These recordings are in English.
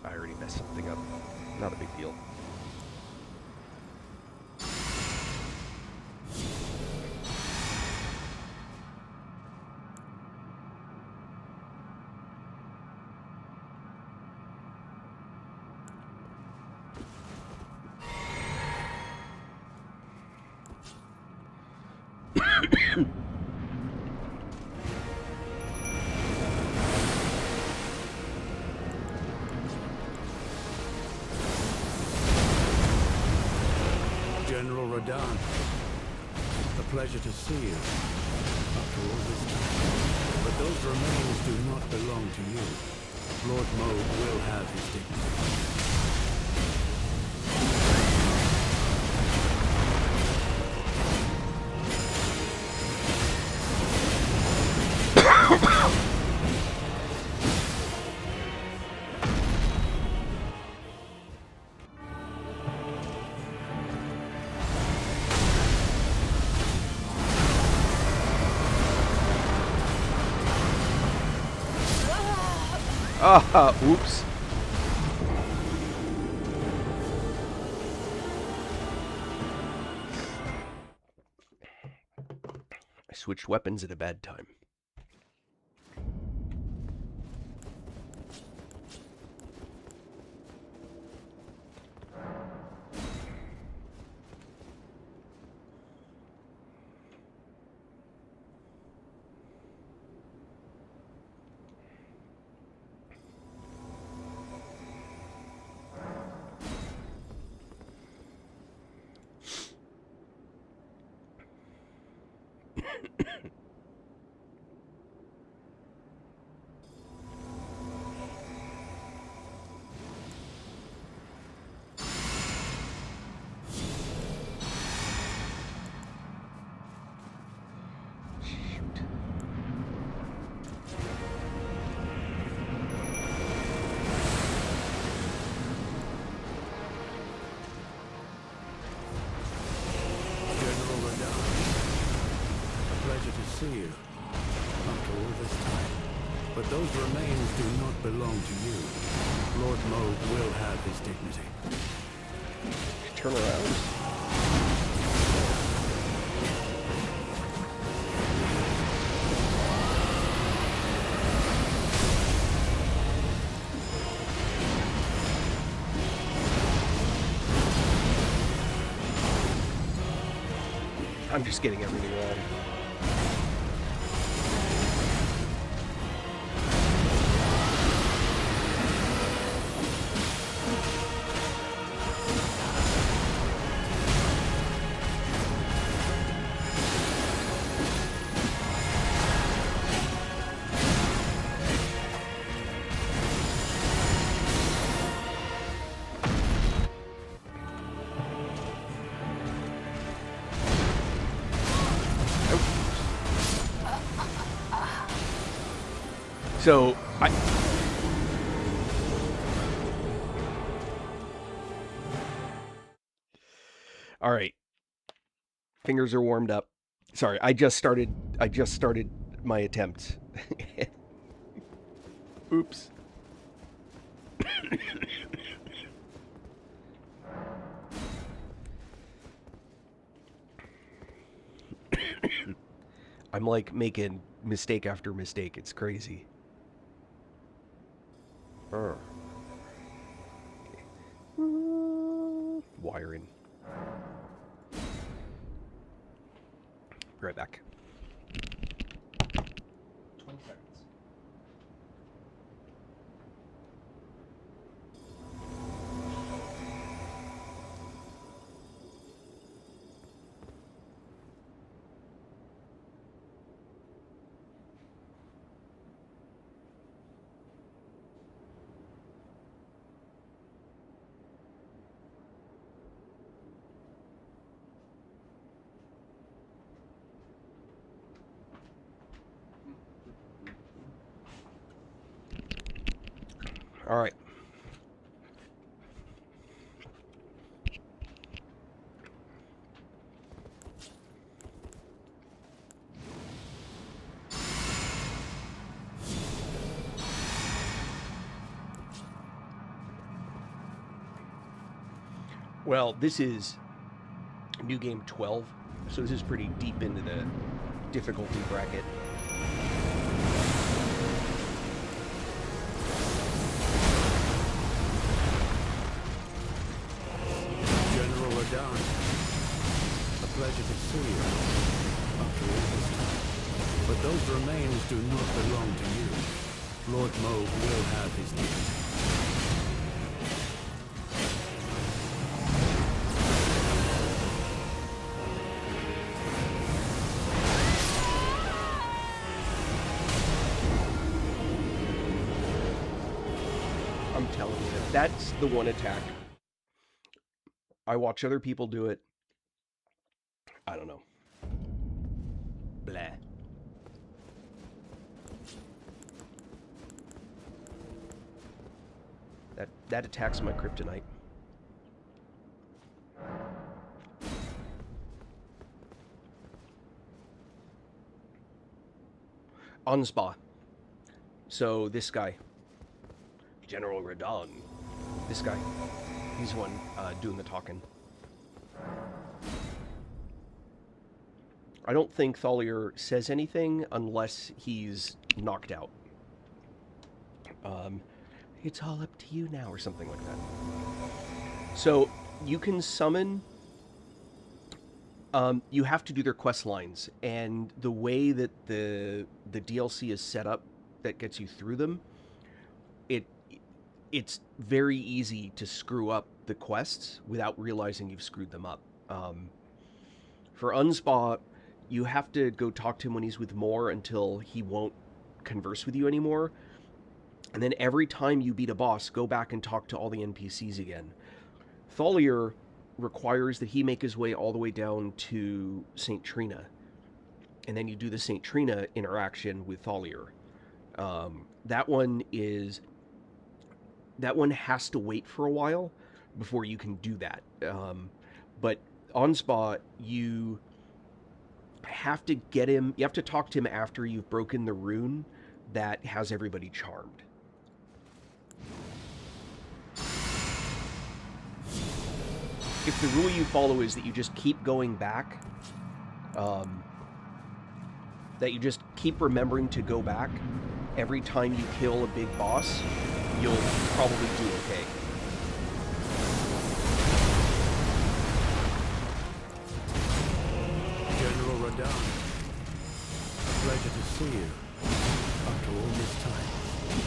I already messed something up. Not a big deal. General Radon, a pleasure to see you after all this time. But those remains do not belong to you. Lord Moog will have his dignity. Oops. I switched weapons at a bad time. See you after all this time. But those remains do not belong to you. Lord Moog will have his dignity. Turn around. I'm just getting everything wrong. So, all right. Fingers are warmed up. Sorry, I just started my attempt. Oops. I'm like making mistake after mistake. It's crazy. Wiring. Be right back. 20 seconds. All right. Well, this is new game 12, so this is pretty deep into the difficulty bracket. General Radon, a pleasure to see you after all this time. But those remains do not belong to you. Lord Moog will have his dignity. I'm telling you, that's the one attack. I watch other people do it. I don't know. Blah. That attacks my kryptonite. Unspa. So this guy, General Radon, this guy, he's the one doing the talking. I don't think Thalier says anything unless he's knocked out. It's all up to you now, or something like that. So you can summon. You have to do their quest lines, and the way that the DLC is set up that gets you through them, it's very easy to screw up the quests without realizing you've screwed them up. For Unspa, you have to go talk to him when he's with Moore until he won't converse with you anymore. And then every time you beat a boss, go back and talk to all the NPCs again. Thalier requires that he make his way all the way down to St. Trina. And then you do the St. Trina interaction with Thalier. That one has to wait for a while before you can do that. But on Spot, you have to get him. You have to talk to him after you've broken the rune that has everybody charmed. If the rule you follow is that you just keep going back, that you just keep remembering to go back every time you kill a big boss, you'll probably do okay. General Radon, a pleasure to see you after all this time.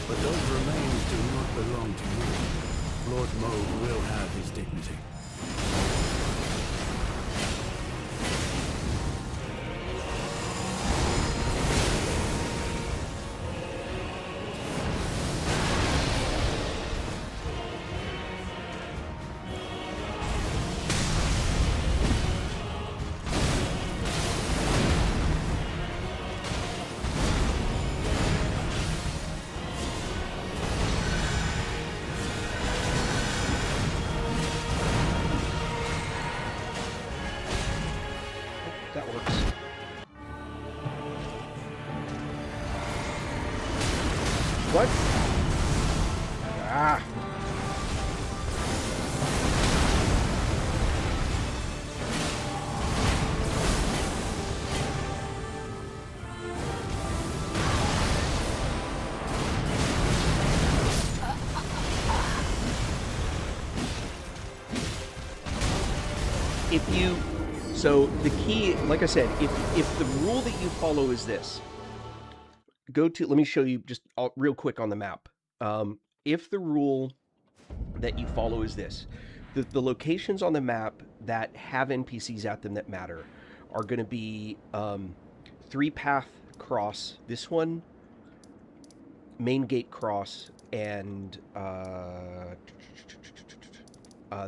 But those remains do not belong to you. Lord Moog will have his dignity. That works. What? Ah. So the key, like I said, if the rule that you follow is this, let me show you just real quick on the map. If the rule that you follow is this, the locations on the map that have NPCs at them that matter are going to be 3-path cross, this one, main gate cross, and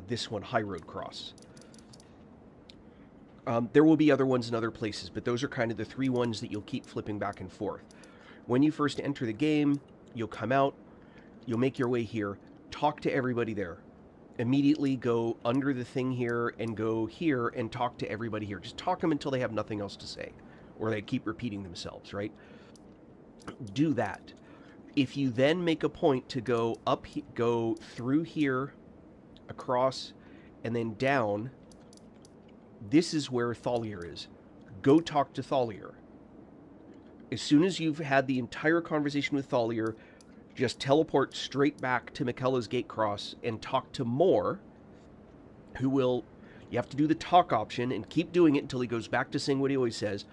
this one, high road cross. There will be other ones in other places, but those are kind of the 3 ones that you'll keep flipping back and forth. When you first enter the game, you'll come out, you'll make your way here, talk to everybody there. Immediately go under the thing here and go here and talk to everybody here. Just talk them until they have nothing else to say, or they keep repeating themselves, right? Do that. If you then make a point to go through here, across, and then down, this is where Thalia is. Go talk to Thalia. As soon as you've had the entire conversation with Thalia, just teleport straight back to Miquella's Gatecross and talk to Mor, who will... You have to do the talk option and keep doing it until he goes back to saying what he always says.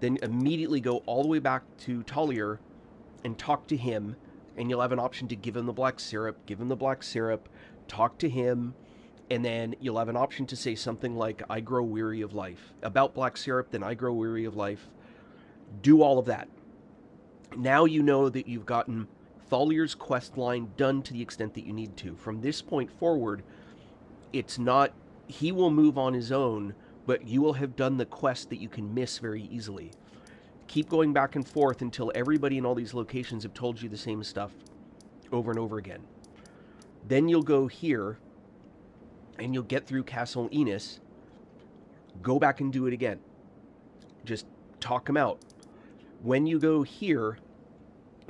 Then immediately go all the way back to Thalia and talk to him, and you'll have an option to give him the black syrup, talk to him, and then you'll have an option to say something like, I grow weary of life. About black syrup, then I grow weary of life. Do all of that. Now you know that you've gotten Thalia's quest line done to the extent that you need to. From this point forward, it's not... He will move on his own, but you will have done the quest that you can miss very easily. Keep going back and forth until everybody in all these locations have told you the same stuff over and over again. Then you'll go here, and you'll get through Castle Enos. Go back and do it again. Just talk him out. When you go here,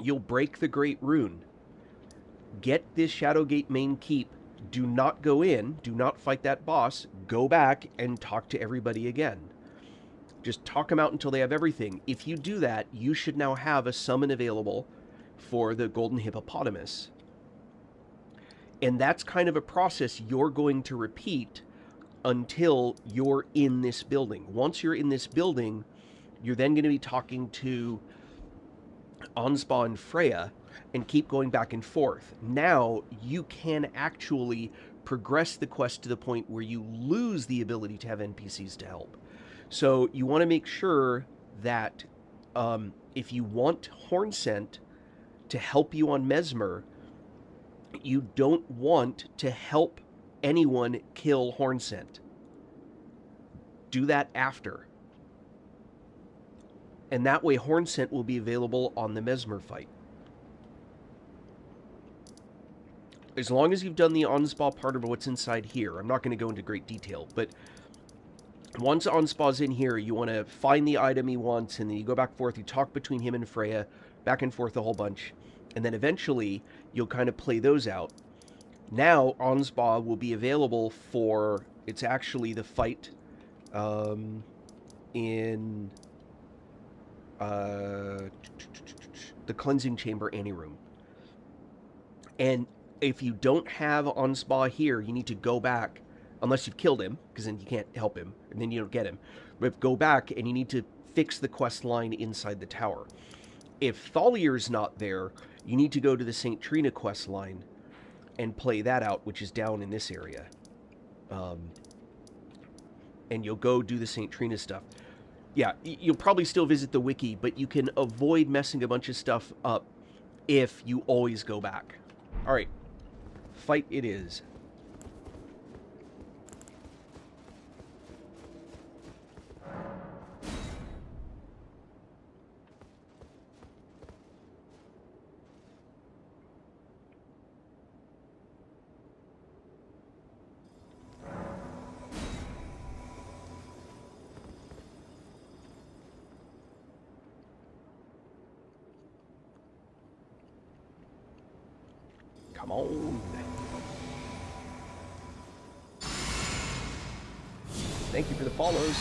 you'll break the Great Rune. Get this Shadowgate main keep. Do not go in. Do not fight that boss. Go back and talk to everybody again. Just talk them out until they have everything. If you do that, you should now have a summon available for the Golden Hippopotamus. And that's kind of a process you're going to repeat until you're in this building. Once you're in this building, you're then going to be talking to Anspa and Freya and keep going back and forth. Now you can actually progress the quest to the point where you lose the ability to have NPCs to help. So you want to make sure that if you want Hornsent to help you on Mesmer, you don't want to help anyone kill Hornsent. Do that after. And that way Hornsent will be available on the Mesmer fight. As long as you've done the Anspa part of what's inside here, I'm not going to go into great detail, but once Anspa's in here, you want to find the item he wants, and then you go back and forth, you talk between him and Freya, back and forth a whole bunch, and then eventually you'll kind of play those out. Now Anspa will be available for, it's actually the fight in the Cleansing Chamber Anteroom. And if you don't have Anspa here, you need to go back, unless you've killed him, because then you can't help him, and then you don't get him. But go back, and you need to fix the quest line inside the tower. If Thalia's not there, you need to go to the St. Trina quest line and play that out, which is down in this area. And you'll go do the St. Trina stuff. Yeah, you'll probably still visit the wiki, but you can avoid messing a bunch of stuff up if you always go back. Alright, fight it is. Come on. Thank you for the follows.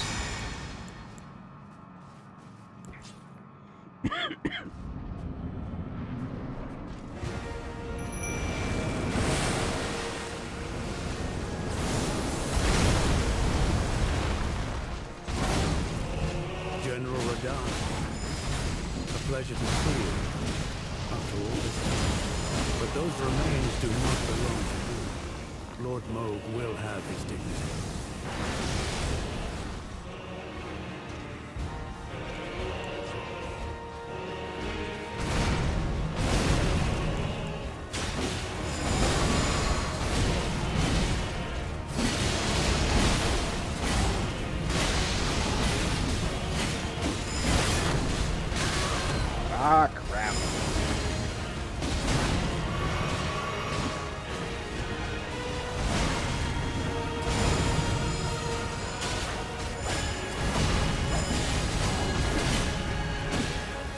General Radahn, a pleasure to see you after all this time. But those remains do not belong to you. Lord Moog will have his dignity. Ah, crap.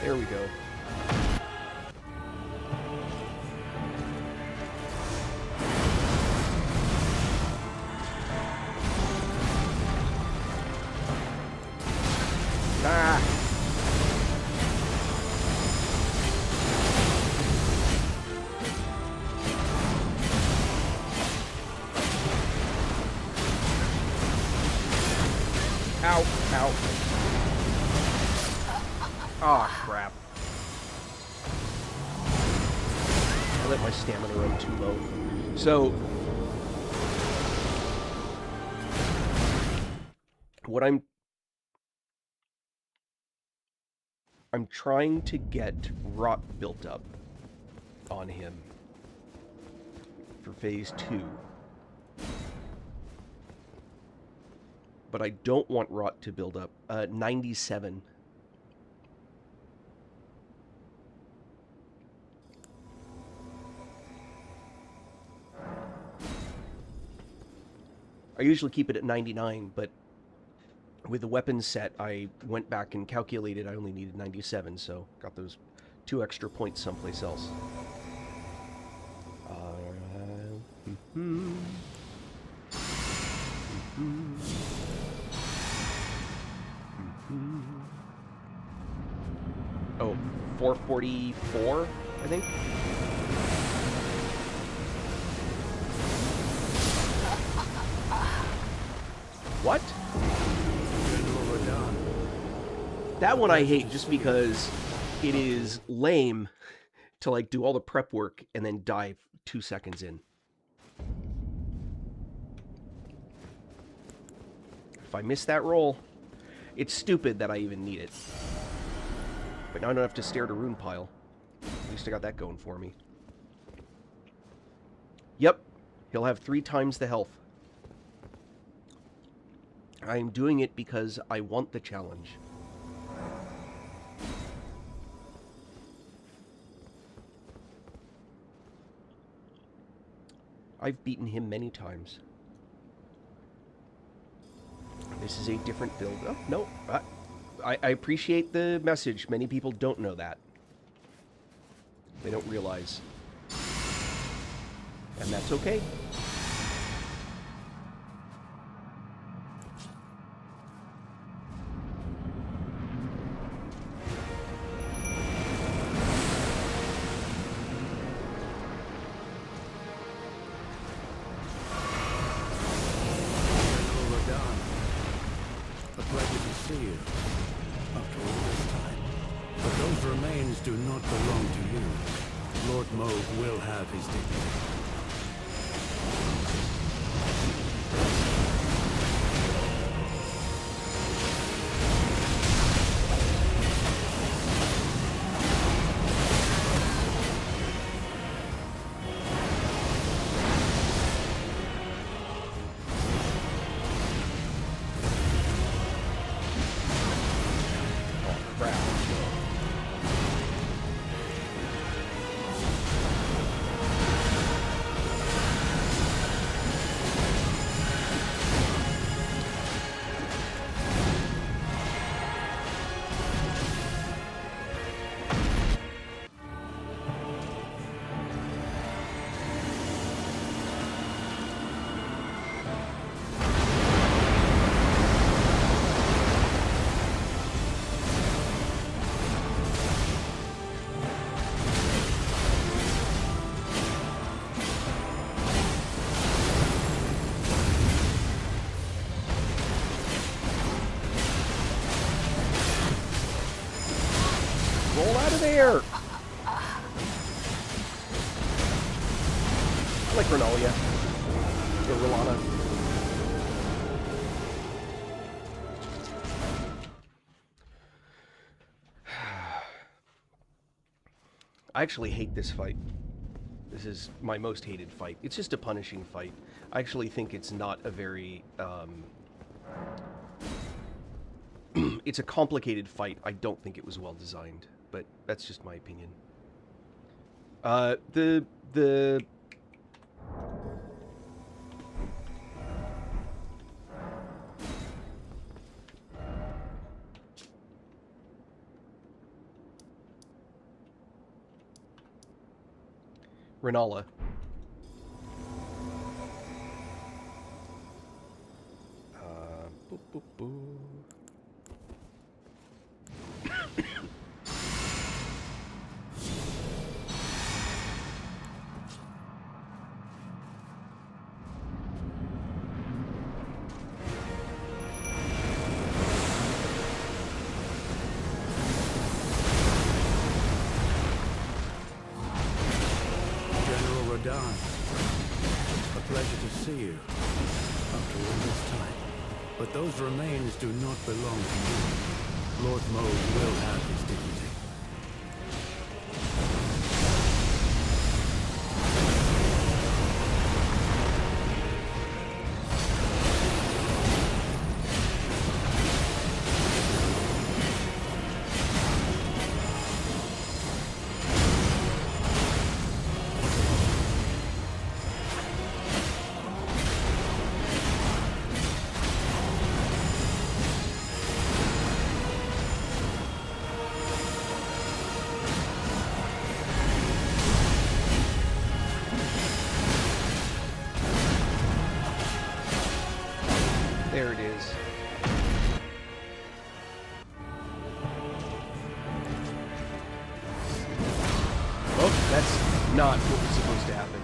There we go. Ah! Ow, ow. Ah, crap. I let my stamina run too low. So, what I'm trying to get rot built up on him for phase 2. But I don't want rot to build up. 97. I usually keep it at 99, but with the weapons set, I went back and calculated I only needed 97, so got those 2 extra points someplace else. Oh, 444, I think. What? That one I hate just because it is lame to like do all the prep work and then die 2 seconds in. If I miss that roll, it's stupid that I even need it. But now I don't have to stare at a rune pile. At least I got that going for me. Yep, he'll have 3 times the health. I'm doing it because I want the challenge. I've beaten him many times. This is a different build. Oh, no. I appreciate the message. Many people don't know that. They don't realize. And that's okay. Do not belong to you. Lord Moog will have his dignity. Roll out of there! I like Renalia. Or Rolana. I actually hate this fight. This is my most hated fight. It's just a punishing fight. I actually think it's not a very, it's a complicated fight. I don't think it was well designed, but that's just my opinion. The Renala. Boop, boop, boop. see you after all this time. But those remains do not belong to you. Lord Mode will have his dignity. There it is. Oh, that's not what was supposed to happen.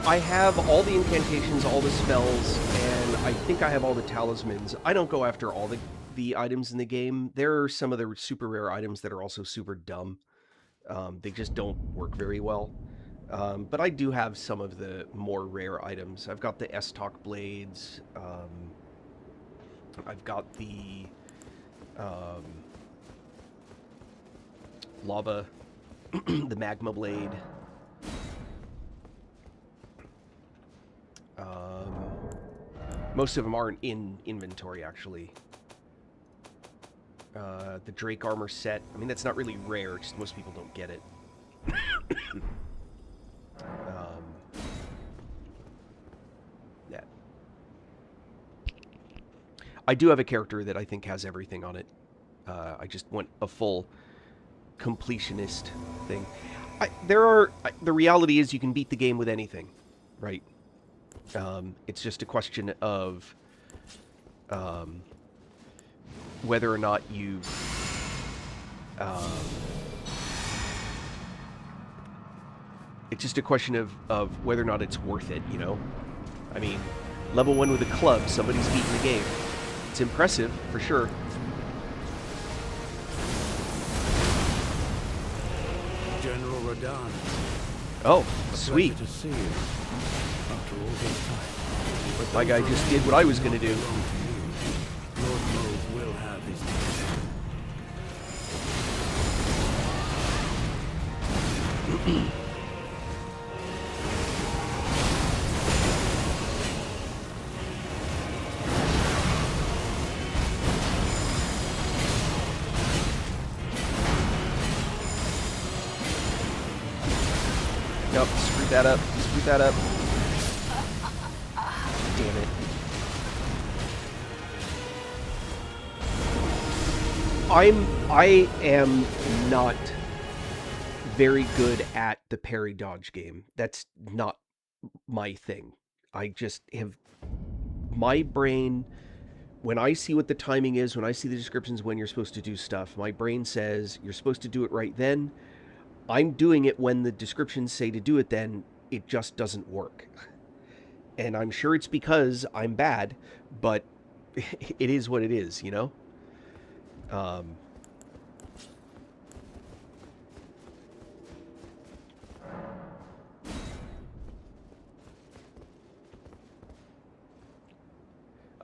I have all the incantations, all the spells, and I think I have all the talismans. I don't go after all the items in the game. There are some of the super rare items that are also super dumb. They just don't work very well. But I do have some of the more rare items. I've got the S-Talk blades. I've got the lava, the magma blade. Most of them aren't in inventory, actually. The Drake armor set. I mean, that's not really rare, just most people don't get it. Yeah. I do have a character that I think has everything on it. I just want a full completionist thing. The reality is you can beat the game with anything, right? It's just a question of whether or not you it's just a question of whether or not it's worth it, you know? I mean, level 1 with a club, somebody's beaten the game. It's impressive, for sure. General Radahn. Oh, sweet. To see you after all this time. But my guy just did what I was going to do. Lord Mode will have his dignity. Nope, screwed that up. Screwed that up. Damn it. I am not very good at the parry dodge game. That's not my thing. I just have my brain, when I see what the timing is, when I see the descriptions when you're supposed to do stuff, my brain says you're supposed to do it right then. I'm doing it when the descriptions say to do it then. It just doesn't work. And I'm sure it's because I'm bad, but it is what it is, you know?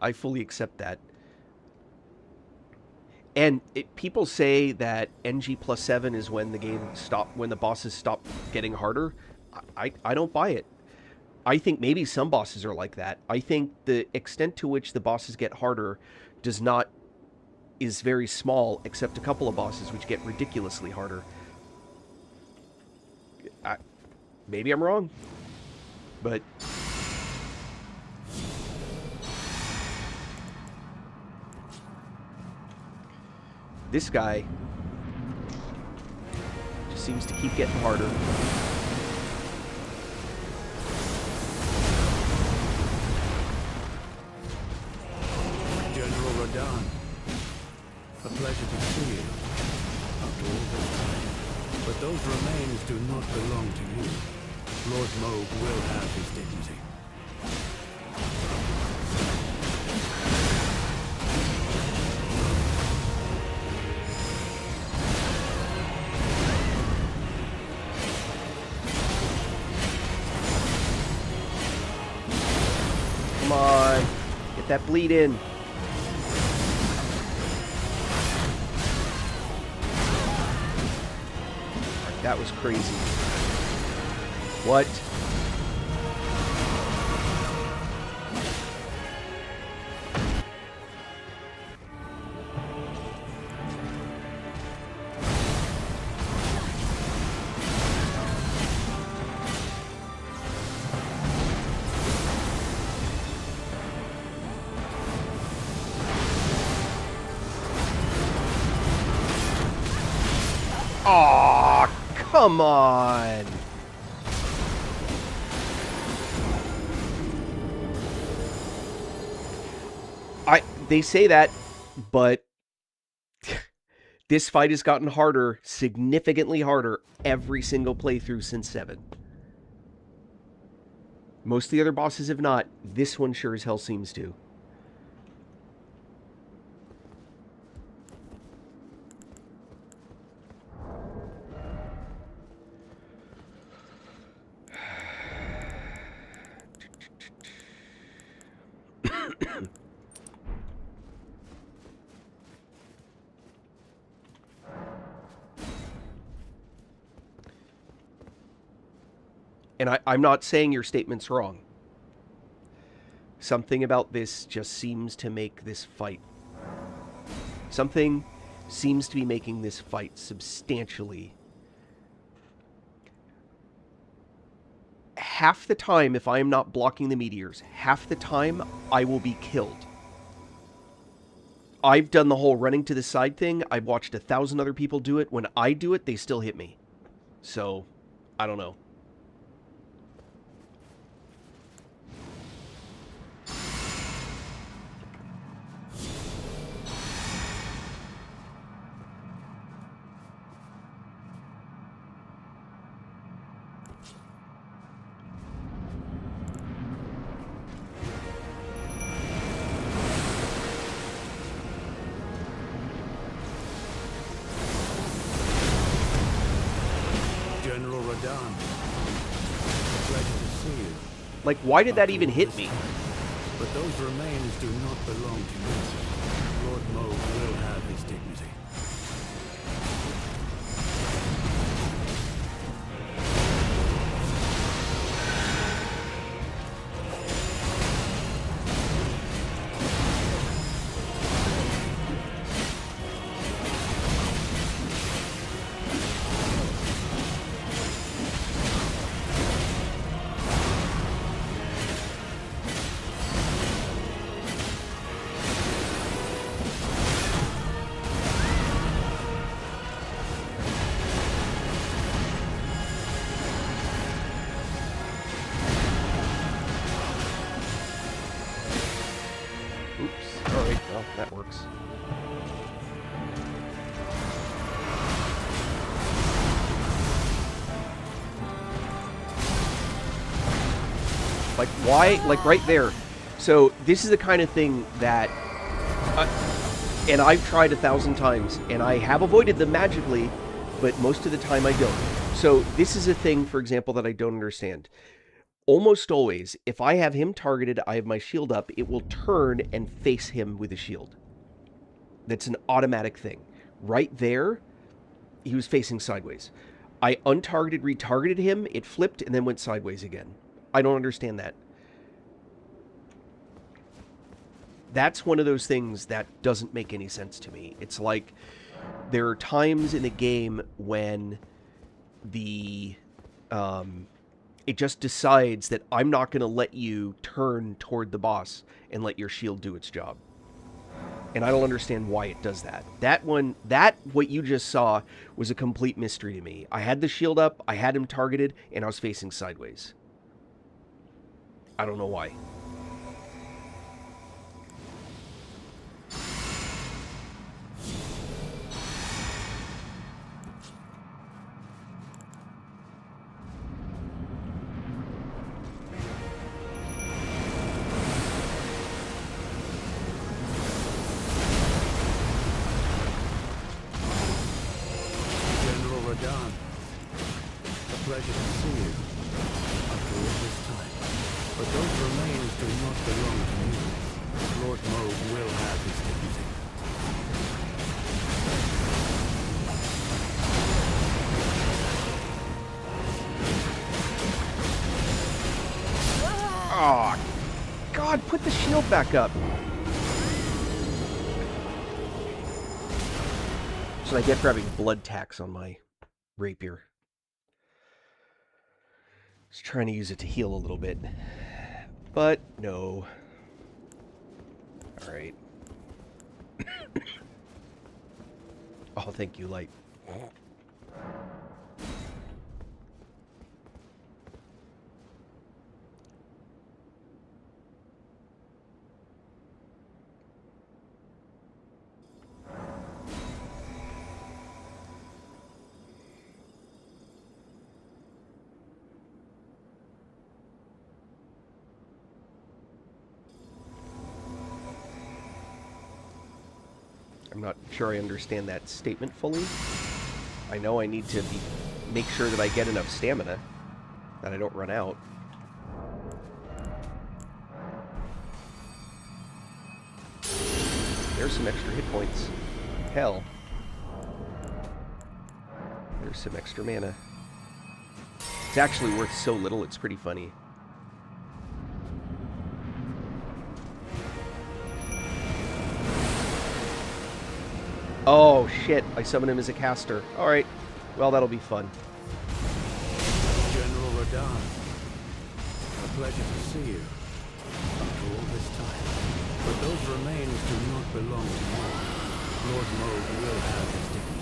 I fully accept that. And people say that ng+7 is when when the bosses stop getting harder. I don't buy it. I think maybe some bosses are like that. I think the extent to which the bosses get harder is very small, except a couple of bosses which get ridiculously harder. Maybe I'm wrong, but this guy just seems to keep getting harder. Radahn. A pleasure to see you after all this time. But those remains do not belong to you. Lord Moog will have his dignity. Come on. Get that bleed in. That was crazy. What? Aw, come on. They say that, but this fight has gotten harder, significantly harder, every single playthrough since 7. Most of the other bosses have not. This one sure as hell seems to. And I'm not saying your statement's wrong. Something about this just seems to make this fight... Something seems to be making this fight substantially... Half the time, if I am not blocking the meteors, half the time, I will be killed. I've done the whole running to the side thing. I've watched 1,000 other people do it. When I do it, they still hit me. So, I don't know. General Radahn. A pleasure to see you. Like, why did that even hit me? But those remains do not belong to you. Lord Moog will have his dignity. Oops. Alright, well, that works. Like, why? Like, right there. So, this is the kind of thing that... and I've tried 1,000 times, and I have avoided them magically, but most of the time I don't. So, this is a thing, for example, that I don't understand. Almost always, if I have him targeted, I have my shield up, it will turn and face him with a shield. That's an automatic thing. Right there, he was facing sideways. I untargeted, retargeted him, it flipped, and then went sideways again. I don't understand that. That's one of those things that doesn't make any sense to me. It's like there are times in the game when the... it just decides that I'm not going to let you turn toward the boss and let your shield do its job. And I don't understand why it does that. What you just saw, was a complete mystery to me. I had the shield up, I had him targeted, and I was facing sideways. I don't know why. pleasure to see you after all this time. But those remains do not belong to you. Lord Moog will have his dignity. Oh, God, put the shield back up. That's what I get for having blood tax on my rapier. I was trying to use it to heal a little bit. But, no. Alright. Oh, thank you, Light. I'm not sure I understand that statement fully. I know I need to make sure that I get enough stamina, that I don't run out. There's some extra hit points. Hell. There's some extra mana. It's actually worth so little, it's pretty funny. Oh, shit. I summoned him as a caster. Alright. Well, that'll be fun. General Radahn, a pleasure to see you after all this time. But those remains do not belong to you. Lord Moog will have his dignity.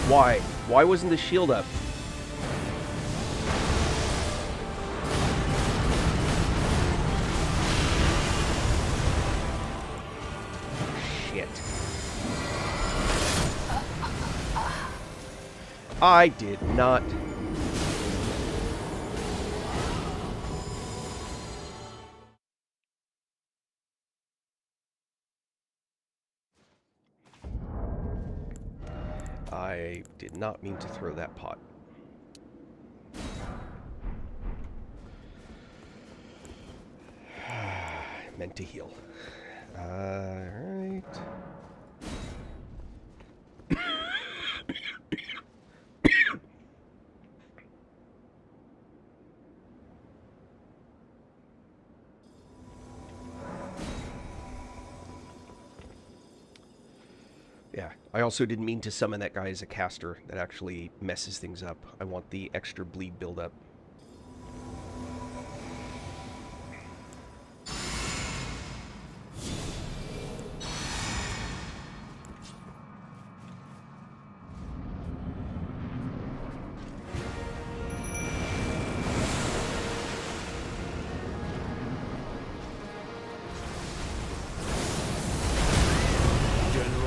Why? Why wasn't the shield up? Shit. I did not. I did not mean to throw that pot. Meant to heal. Alright. Yeah, I also didn't mean to summon that guy as a caster. That actually messes things up. I want the extra bleed buildup.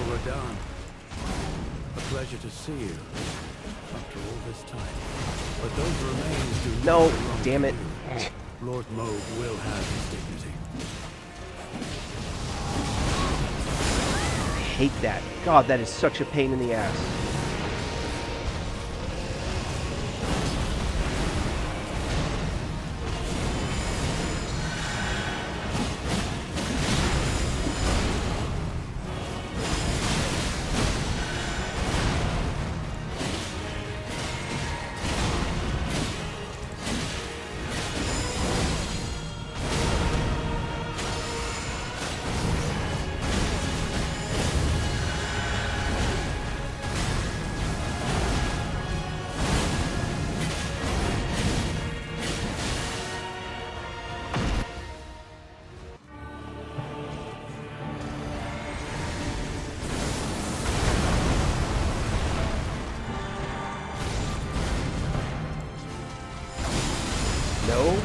Radahn, a pleasure to see you after all this time. But those remains do No, not belong damn to it. you. Lord Moog will have his dignity. I hate that. God, that is such a pain in the ass. go.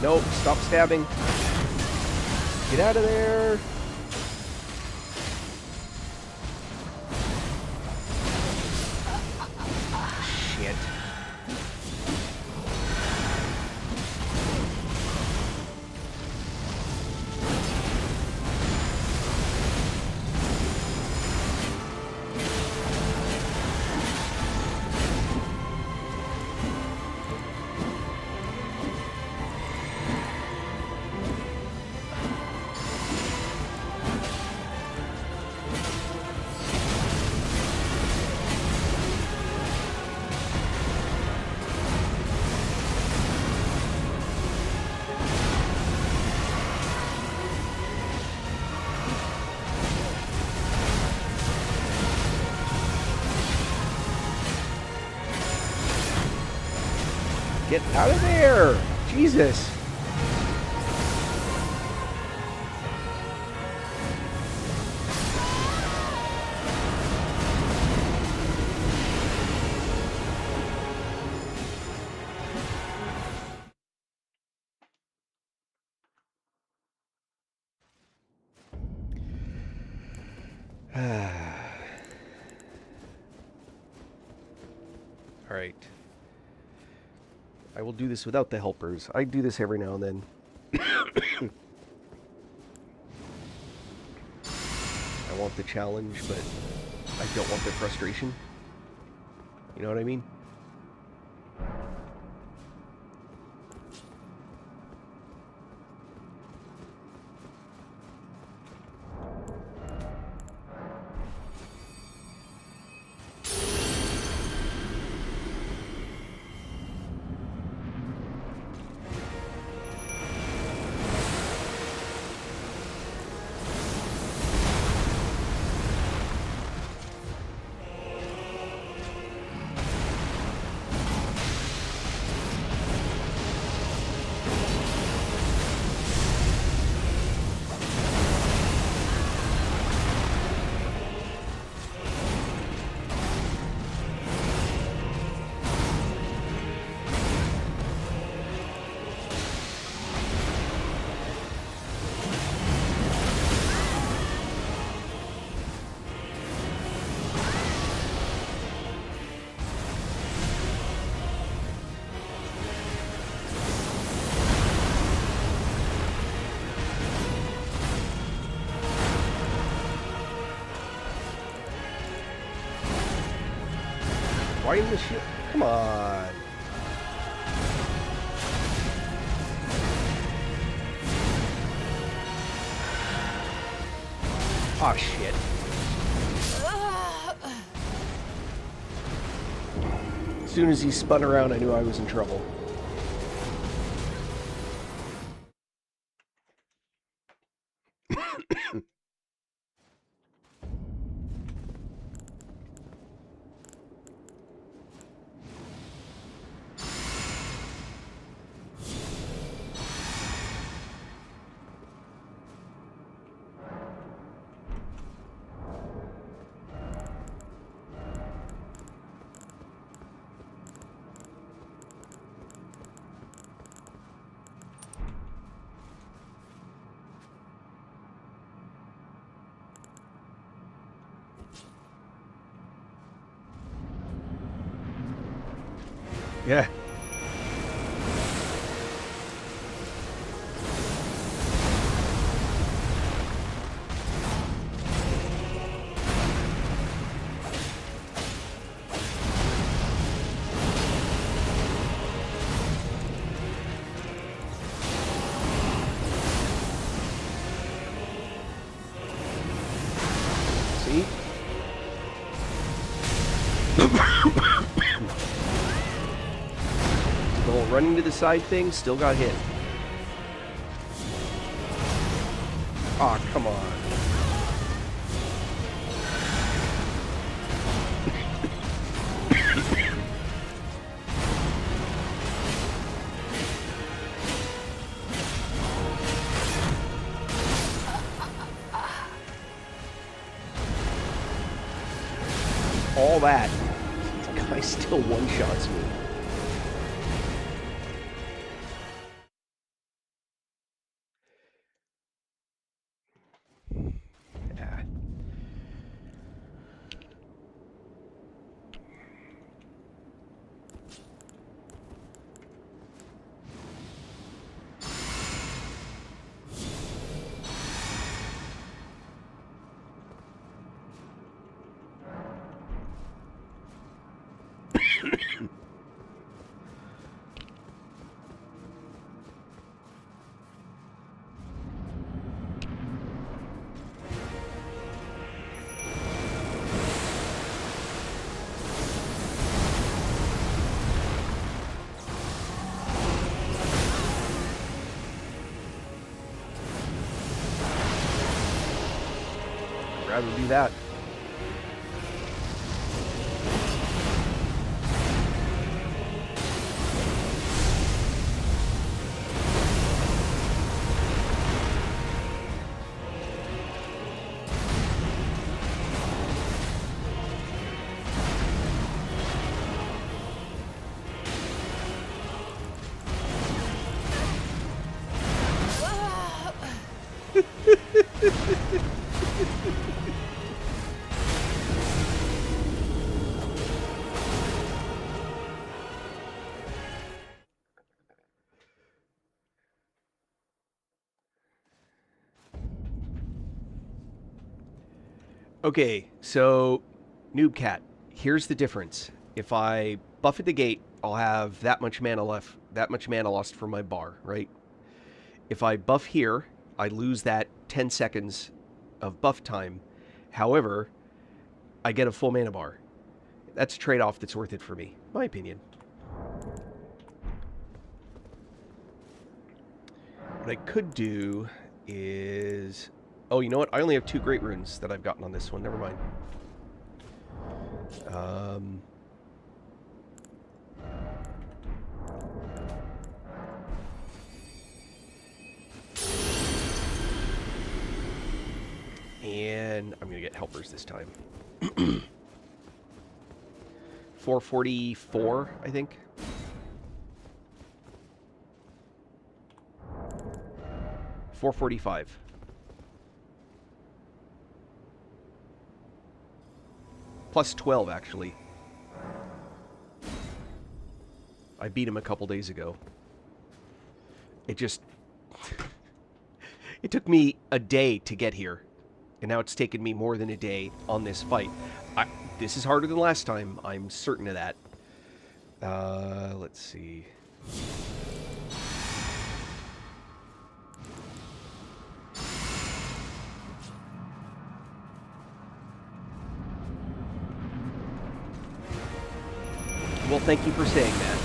Nope, stop stabbing. Get out of there. Shit. Get out of there! Jesus! Alright. I will do this without the helpers. I do this every now and then. I want the challenge, but I don't want the frustration. You know what I mean? Why in the shit? Come on. Aw, shit. As soon as he spun around, I knew I was in trouble. Yeah. See? The whole running to the side thing still got hit. Aw, come on. All that. The guy still one-shots me. Yeah. I'd rather do that. Okay, so Noob Cat, here's the difference. If I buff at the gate, I'll have that much mana left, that much mana lost for my bar, right? If I buff here, I lose that 10 seconds of buff time. However, I get a full mana bar. That's a trade-off that's worth it for me, my opinion. What I could do is... Oh, you know what? I only have 2 Great Runes that I've gotten on this one. Never mind. And I'm going to get helpers this time. 444, I think. $445. Plus 12, actually. I beat him a couple days ago. It just... It took me a day to get here. And now it's taken me more than a day on this fight. This is harder than last time. I'm certain of that. Let's see. Well, thank you for saying that.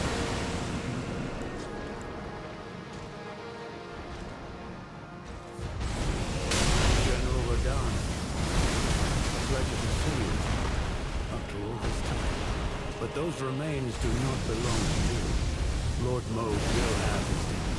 General Radon, a pleasure to see you after all this time. But those remains do not belong to you. Lord Moog will have his dignity.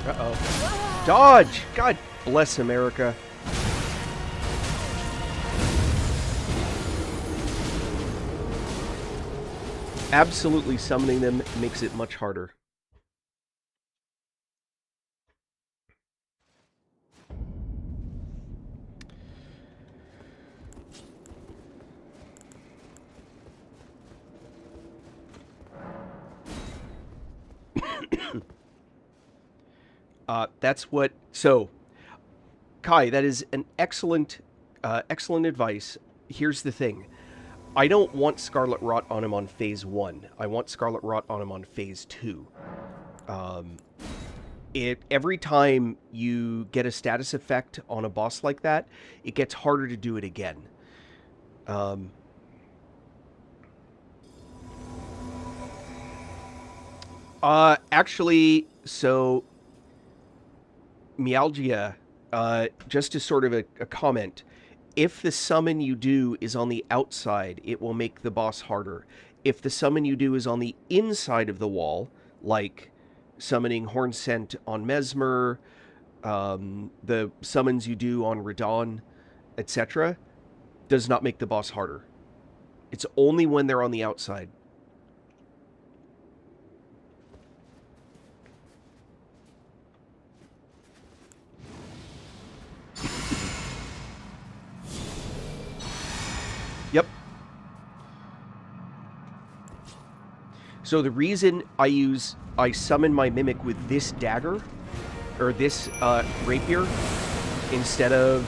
Uh-oh. Dodge! God bless America. Absolutely summoning them makes it much harder. That's what. So, Kai, that is an excellent advice. Here's the thing: I don't want Scarlet Rot on him on phase 1. I want Scarlet Rot on him on phase 2. Every time you get a status effect on a boss like that, it gets harder to do it again. Actually, so Myalgia, just as sort of a comment, if the summon you do is on the outside, it will make the boss harder. If the summon you do is on the inside of the wall, like summoning Horn Scent on Mesmer, the summons you do on Radon, etc., does not make the boss harder. It's only when they're on the outside. Yep. So the reason I summon my Mimic with this dagger, or this rapier, instead of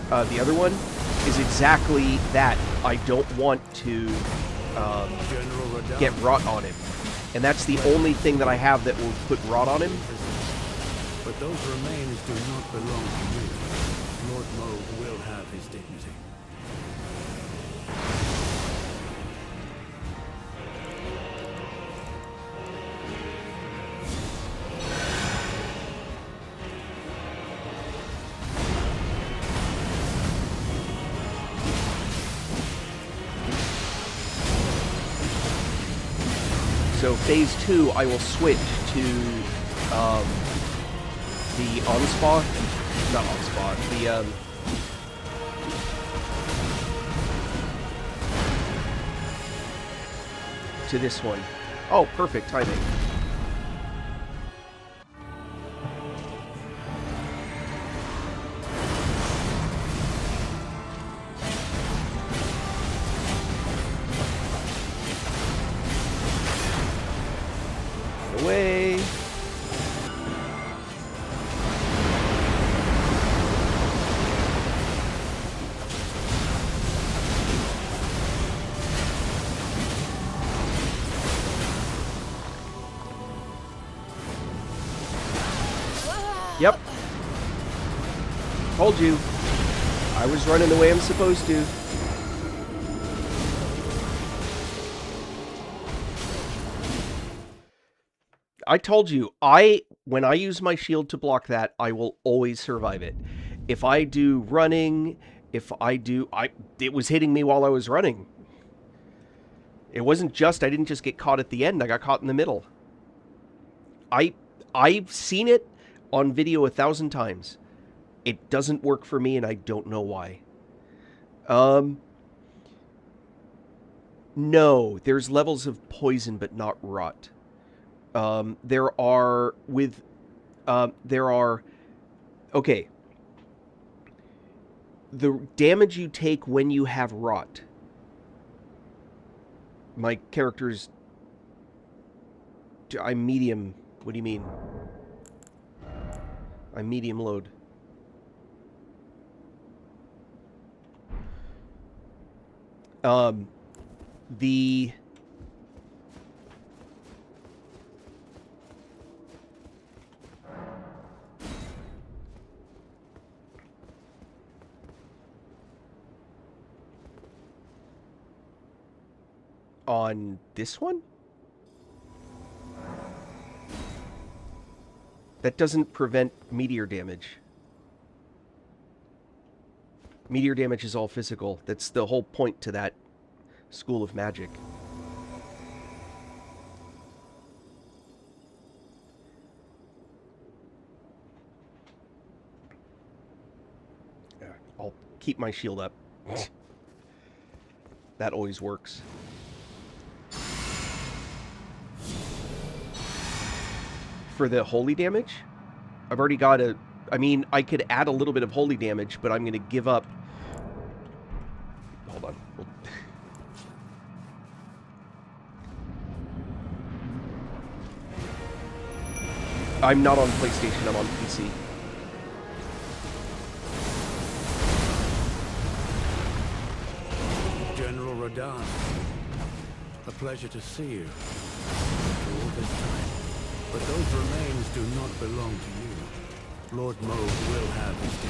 the other one, is exactly that. I don't want to get rot on him. And that's the only thing that I have that will put rot on him. But those remains do not belong to you. Lord Moog will have his dignity. So phase 2, I will switch to the Onslaught, not Onslaught, the to this one. Oh, perfect timing. Away. Yep. Told you. I was running the way I'm supposed to. I told you, when I use my shield to block that, I will always survive it. If I do running, it was hitting me while I was running. It wasn't just, I didn't just get caught at the end, I got caught in the middle. I've seen it on video 1,000 times. It doesn't work for me, and I don't know why. No, there's levels of poison, but not rot. Okay. The damage you take when you have rot. My character's... I'm medium. What do you mean? I'm medium load. The... On this one? That doesn't prevent meteor damage. Meteor damage is all physical. That's the whole point to that school of magic. I'll keep my shield up. That always works. For the holy damage, I've already got a... I mean, I could add a little bit of holy damage, but I'm going to give up... Hold on. I'm not on PlayStation, I'm on PC. General Radahn, a pleasure to see you after all this time. But those remains do not belong to you. Lord Moog will have his day.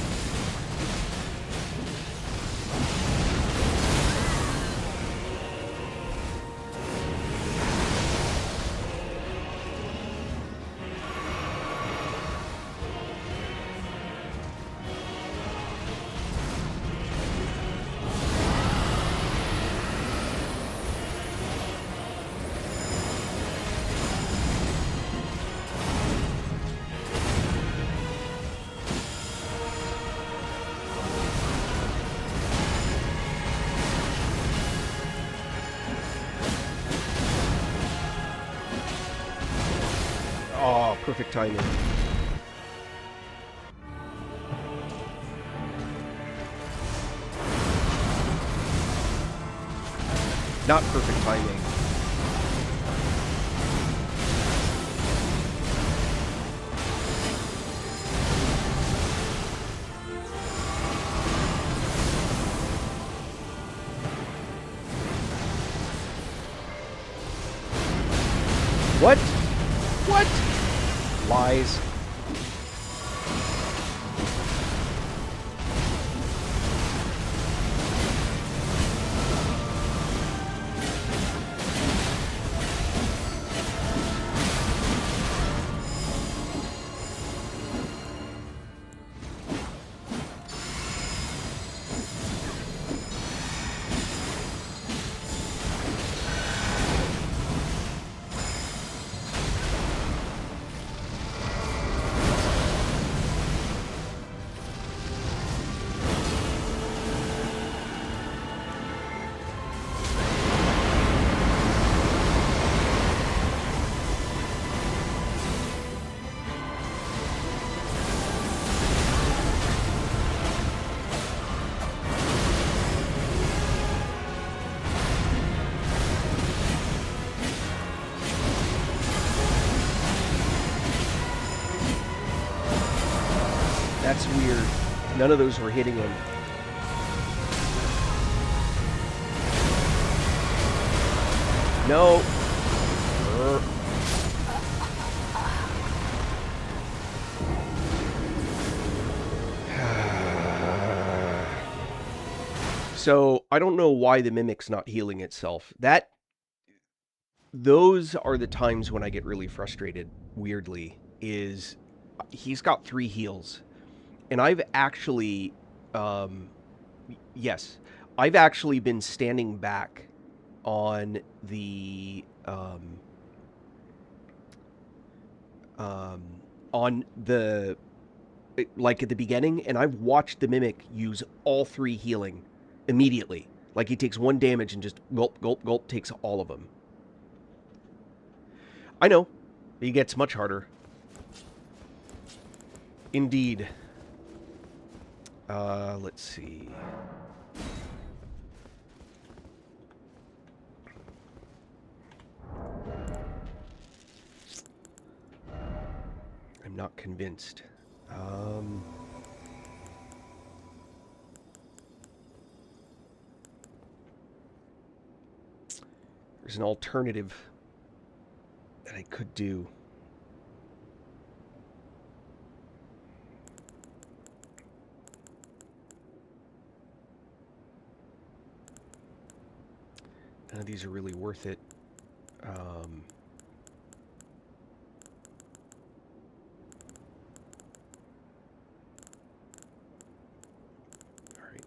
Oh, perfect timing. Not perfect timing. What? What? Lies. That's weird. None of those were hitting him. No. So, I don't know why the Mimic's not healing itself. Those are the times when I get really frustrated, weirdly, is he's got 3 heals. And I've actually, yes, I've actually been standing back on the, on the, like at the beginning, and I've watched the Mimic use all 3 healing immediately. Like he takes 1 damage and just gulp, gulp, gulp, takes all of them. I know, he gets much harder. Indeed. Let's see. I'm not convinced. There's an alternative that I could do. None of these are really worth it. All right.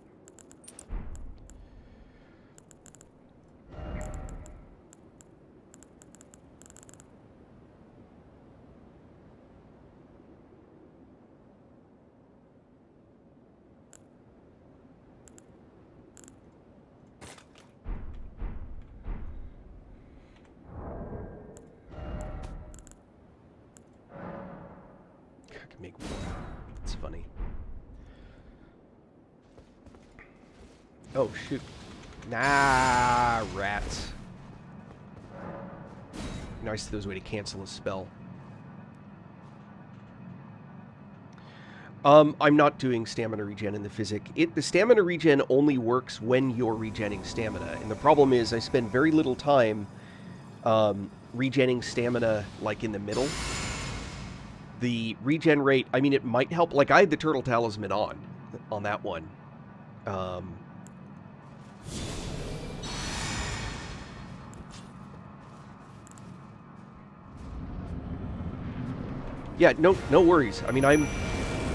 I can make more. It's funny. Oh, shoot. Nah, rats. Nice, there's a way to cancel a spell. I'm not doing stamina regen in the physic. The stamina regen only works when you're regenning stamina, and the problem is I spend very little time regenning stamina like in the middle. The regen rate, I mean, it might help. Like, I had the Turtle Talisman on that one. Yeah, no worries. I mean, I'm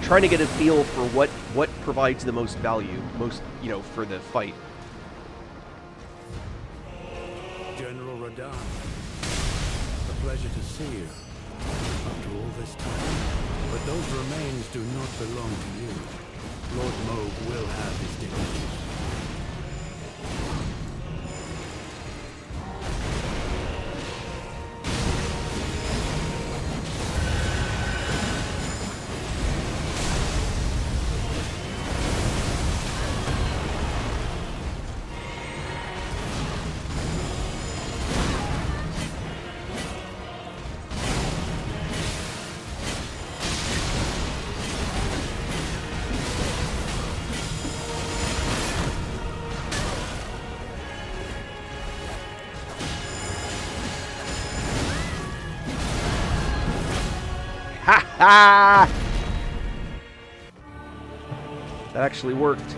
trying to get a feel for what provides the most value, for the fight. General Radahn, a pleasure to see you after all this time. But those remains do not belong to you. Lord Moog will have his dignity. Ha! That actually worked.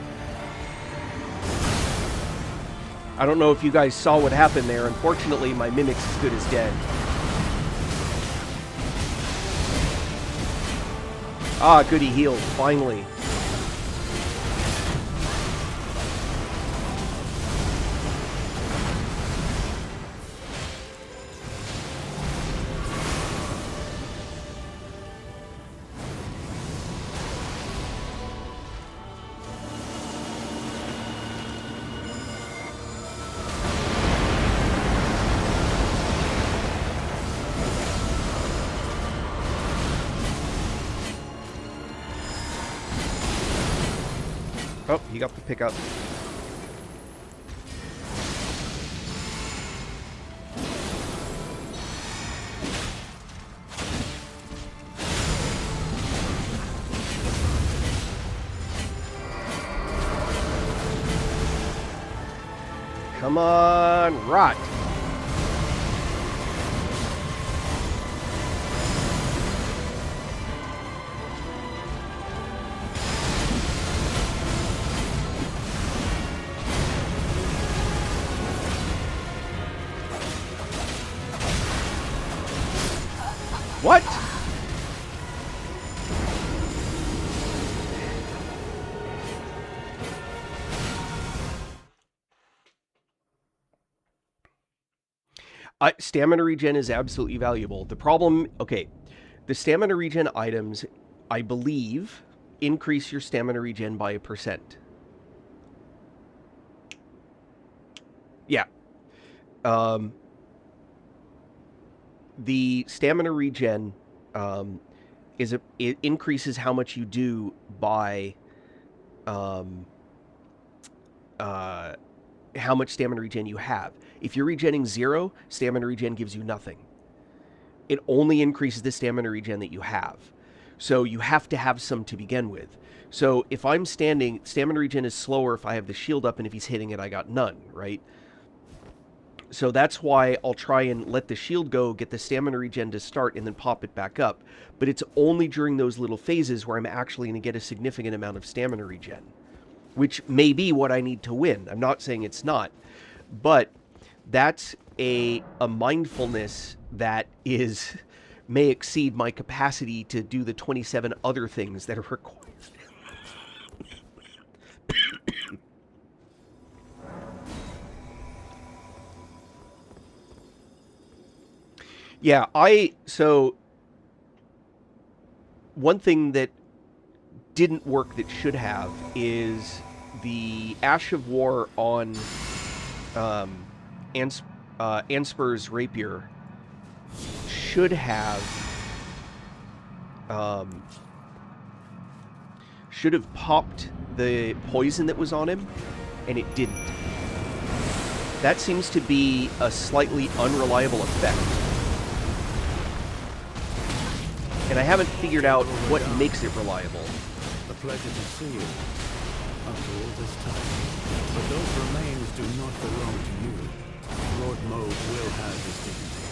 I don't know if you guys saw what happened there. Unfortunately, my mimic's as good as dead. Ah, good, he healed, finally. Oh, he got the pickup. Come on, rot. What? Stamina regen is absolutely valuable. The problem, okay, the stamina regen items, I believe, increase your stamina regen by 1%. Yeah. The stamina regen it increases how much you do by how much stamina regen you have. If you're regenning 0, stamina regen gives you nothing. It only increases the stamina regen that you have. So you have to have some to begin with. So if I'm standing, stamina regen is slower if I have the shield up, and if he's hitting it, I got none, right? So that's why I'll try and let the shield go, get the stamina regen to start, and then pop it back up. But it's only during those little phases where I'm actually going to get a significant amount of stamina regen, which may be what I need to win. I'm not saying it's not, but that's a mindfulness that may exceed my capacity to do the 27 other things that are required. Yeah, so one thing that didn't work that should have is the Ash of War on Ansper's rapier should have popped the poison that was on him, and it didn't. That seems to be a slightly unreliable effect. And I haven't figured out what makes it reliable. pleasure to see you after all this time. But those remains do not belong to you. Lord Moog will have his dignity.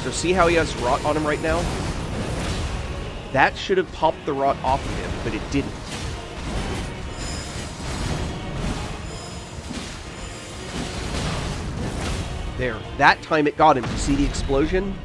So see how he has rot on him right now? That should have popped the rot off of him, but it didn't. There. That time it got him. You see the explosion?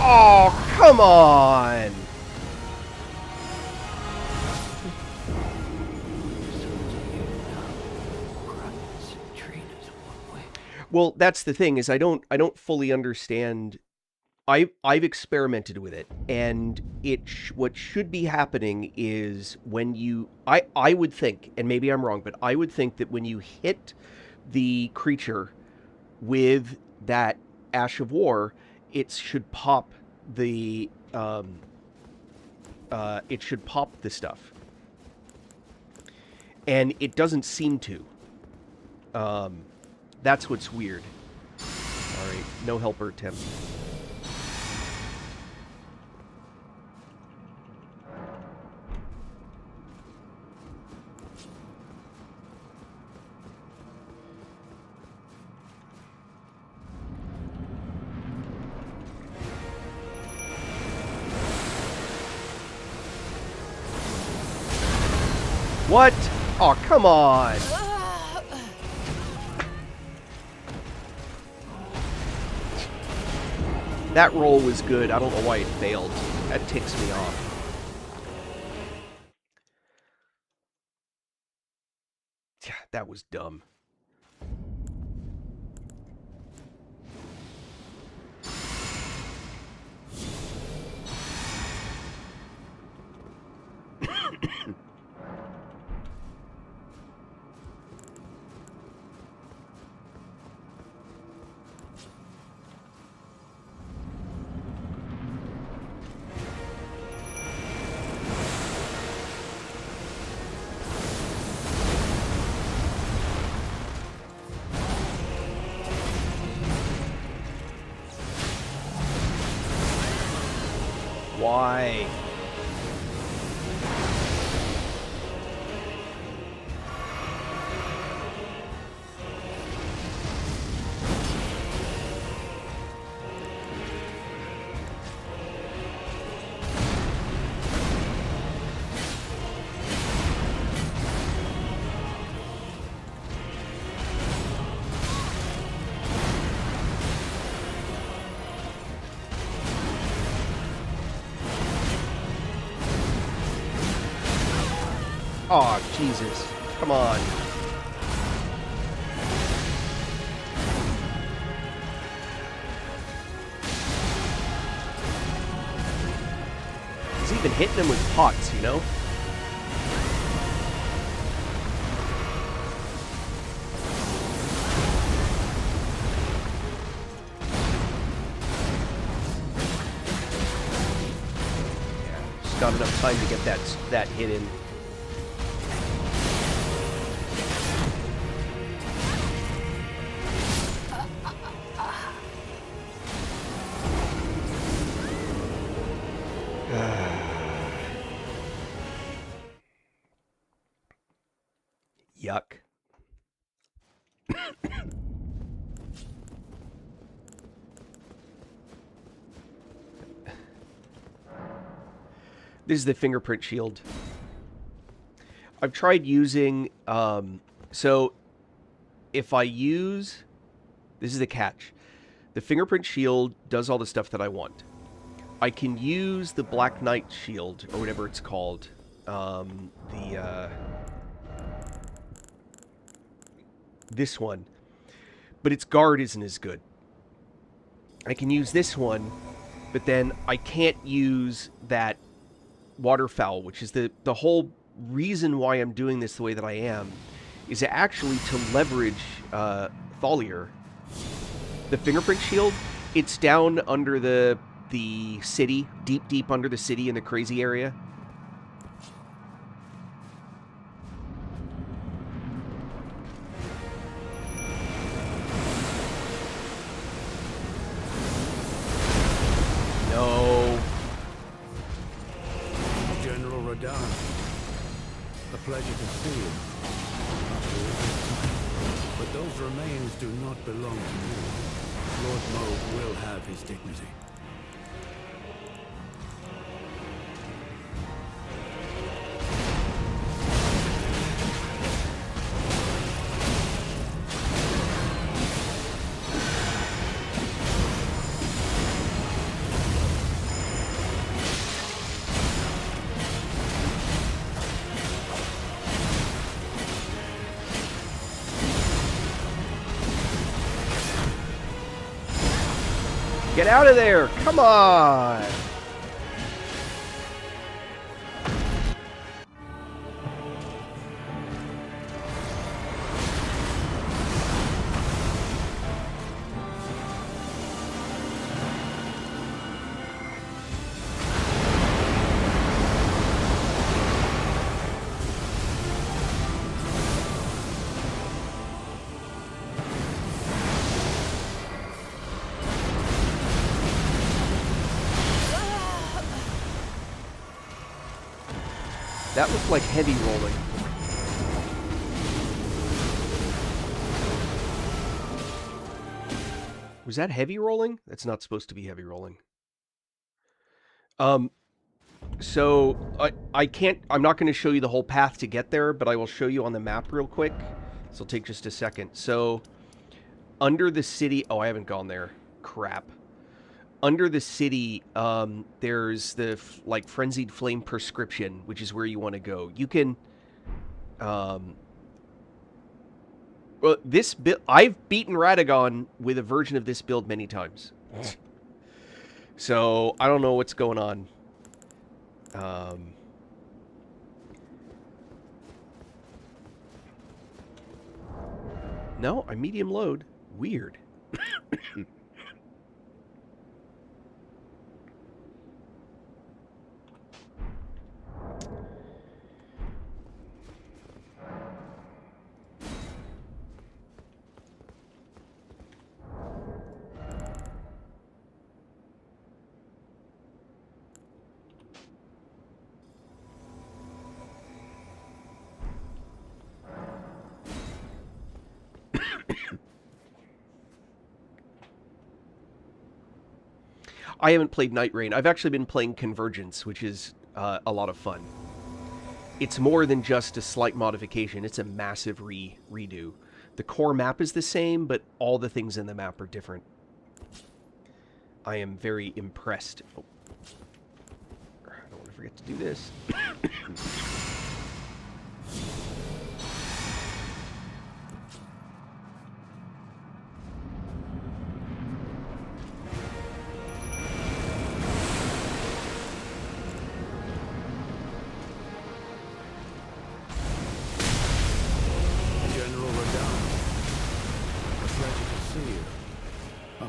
Oh, come on! Well, that's the thing, is I don't fully understand. I've experimented with it, and what should be happening is when you I would think, and maybe I'm wrong, but I would think that when you hit the creature with that Ash of War, it should pop the stuff, and it doesn't seem to. That's what's weird. All right, no helper attempt. What? Oh, come on! That roll was good. I don't know why it failed. That ticks me off. That was dumb. Why? Oh, Jesus. Come on. He's even hitting him with pots, you know? Not enough time to get that hit in. Yuck. This is the fingerprint shield. I've tried using, so if I use, this is the catch. The fingerprint shield does all the stuff that I want. I can use the Black Knight shield, or whatever it's called. This one. But its guard isn't as good. I can use this one, but then I can't use that waterfowl, which is the whole reason why I'm doing this the way that I am, is actually to leverage Thalier. The fingerprint shield, it's down under the city, deep under the city in the crazy area. No. General Radar, a pleasure to see you. But those remains do not belong to you. Lord Moog will have his dignity. Get out of there! Come on! That looked like heavy rolling. Was that heavy rolling? That's not supposed to be heavy rolling. So I can't, I'm not going to show you the whole path to get there, but I will show you on the map real quick. This will take just a second. So under the city, oh, I haven't gone there. Crap. Under the city, there's the, like, Frenzied Flame Prescription, which is where you want to go. You can, well, this build, I've beaten Radagon with a version of this build many times. So, I don't know what's going on. No, I'm medium load. Weird. I haven't played Night Rain. I've actually been playing Convergence, which is a lot of fun. It's more than just a slight modification. It's a massive redo. The core map is the same, but all the things in the map are different. I am very impressed. Oh. I don't want to forget to do this.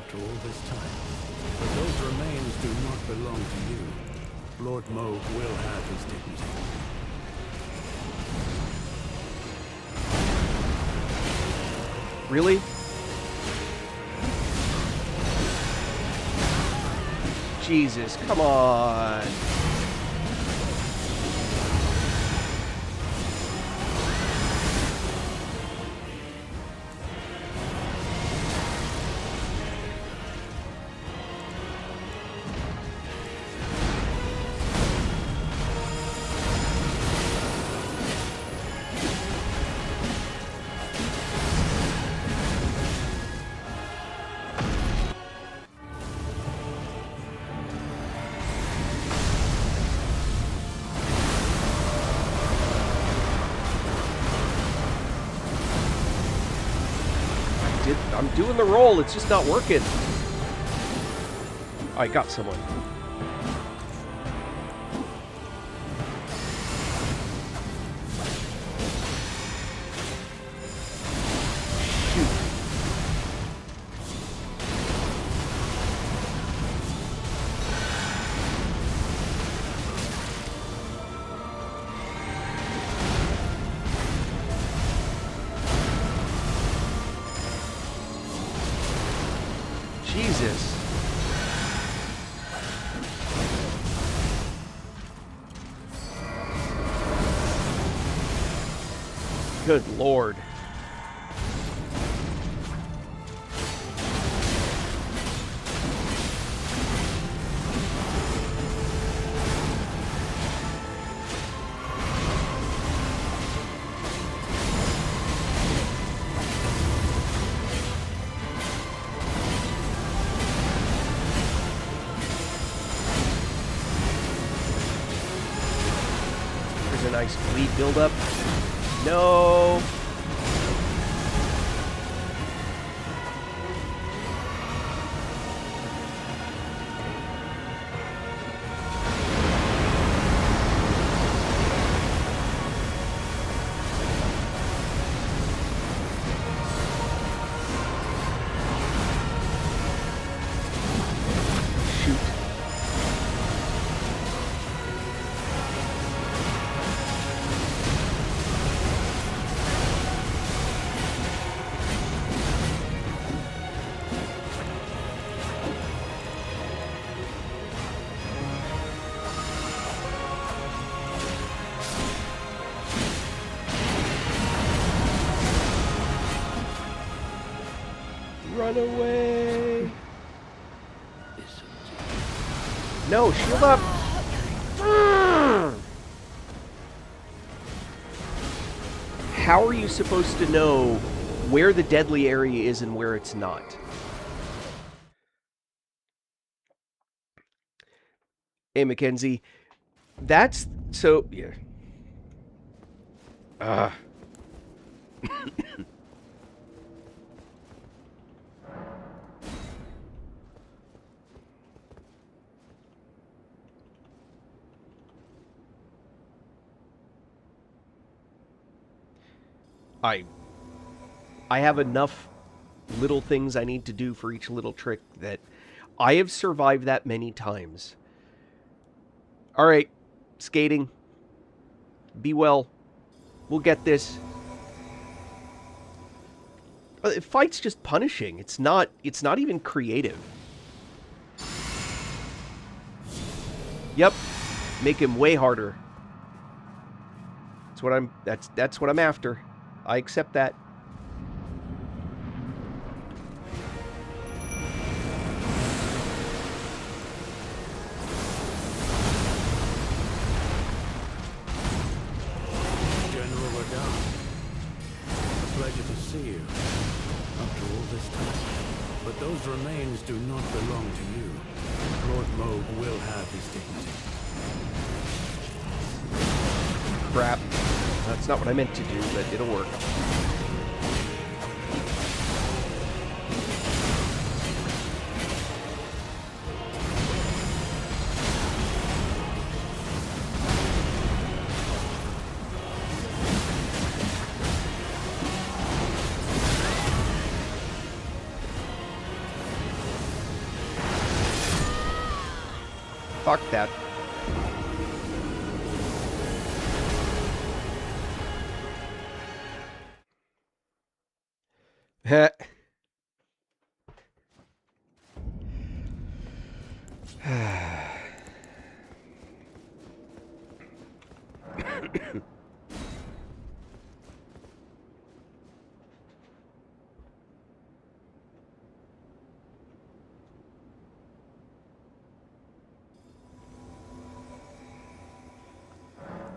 after all this time. But those remains do not belong to you. Lord Moog will have his dignity. Really? Jesus, come on. I'm doing the roll, it's just not working. I got someone. Shoot. Jesus. Good Lord. There's a nice bleed buildup. No. Shoot. Run away. No, shield up. How are you supposed to know where the deadly area is and where it's not? Hey, Mackenzie. That's so. Yeah. I have enough little things I need to do for each little trick that I have survived that many times. All right, skating. Be well. We'll get this. Fight's just punishing. It's not even creative. Yep. Make him way harder. That's what I'm after. I accept that. General Radon, a pleasure to see you after all this time. But those remains do not belong to you. Lord Moog will have his dignity. Crap. That's not what I meant to do, but it'll work. Fuck that. Heh.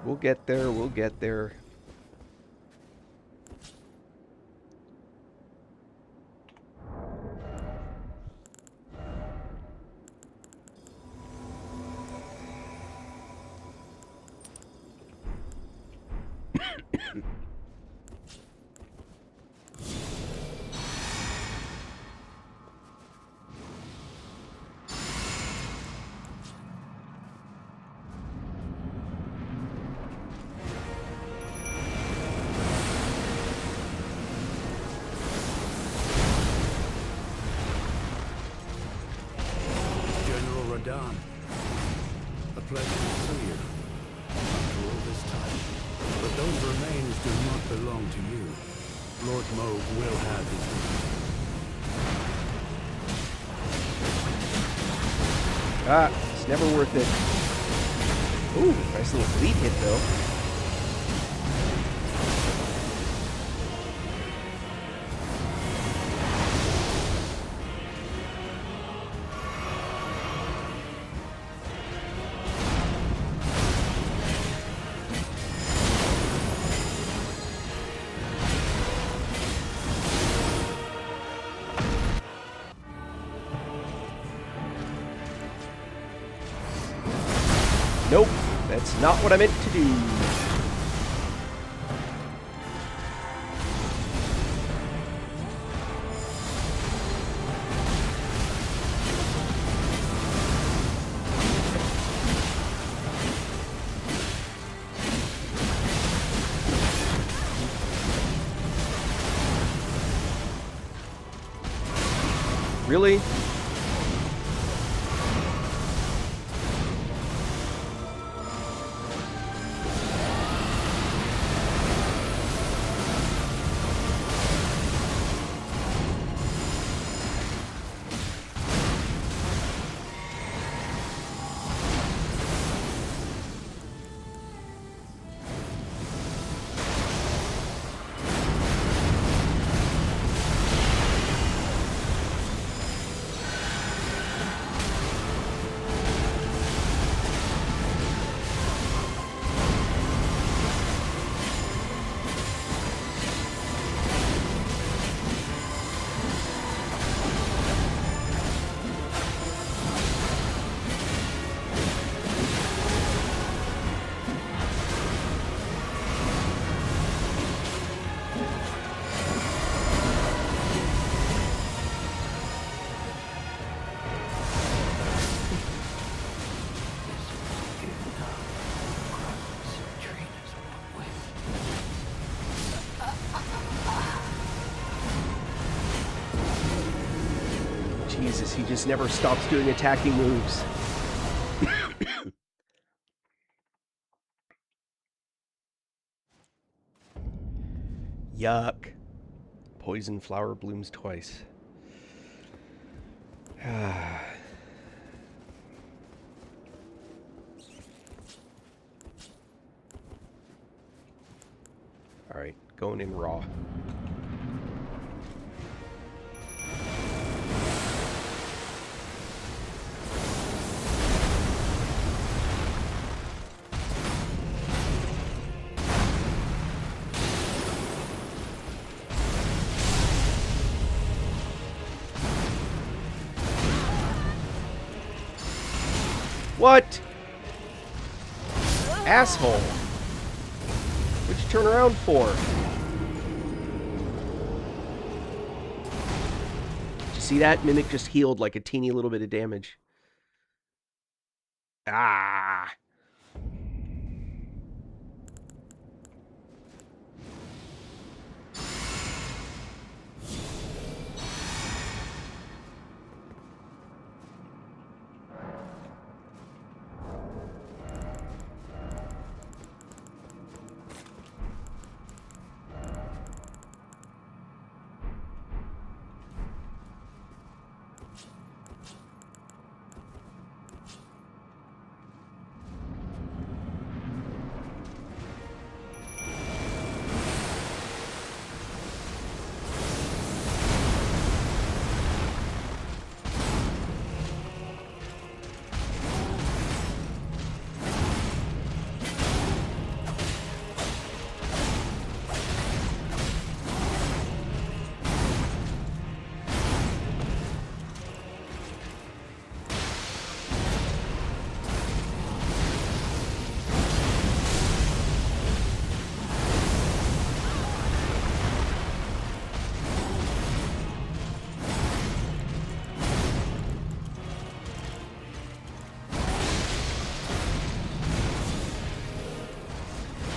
We'll get there, we'll get there. Done. A pleasure to see you after all this time. But those remains do not belong to you. Lord Moog will have his revenge. Ah, it's never worth it. Ooh, nice little fleet hit though. Nope, that's not what I meant to do. Really? Jesus, he just never stops doing attacking moves. Yuck. Poison flower blooms twice. Alright, going in raw. What? Asshole. What'd you turn around for? Did you see that? Mimic just healed like a teeny little bit of damage. Ah.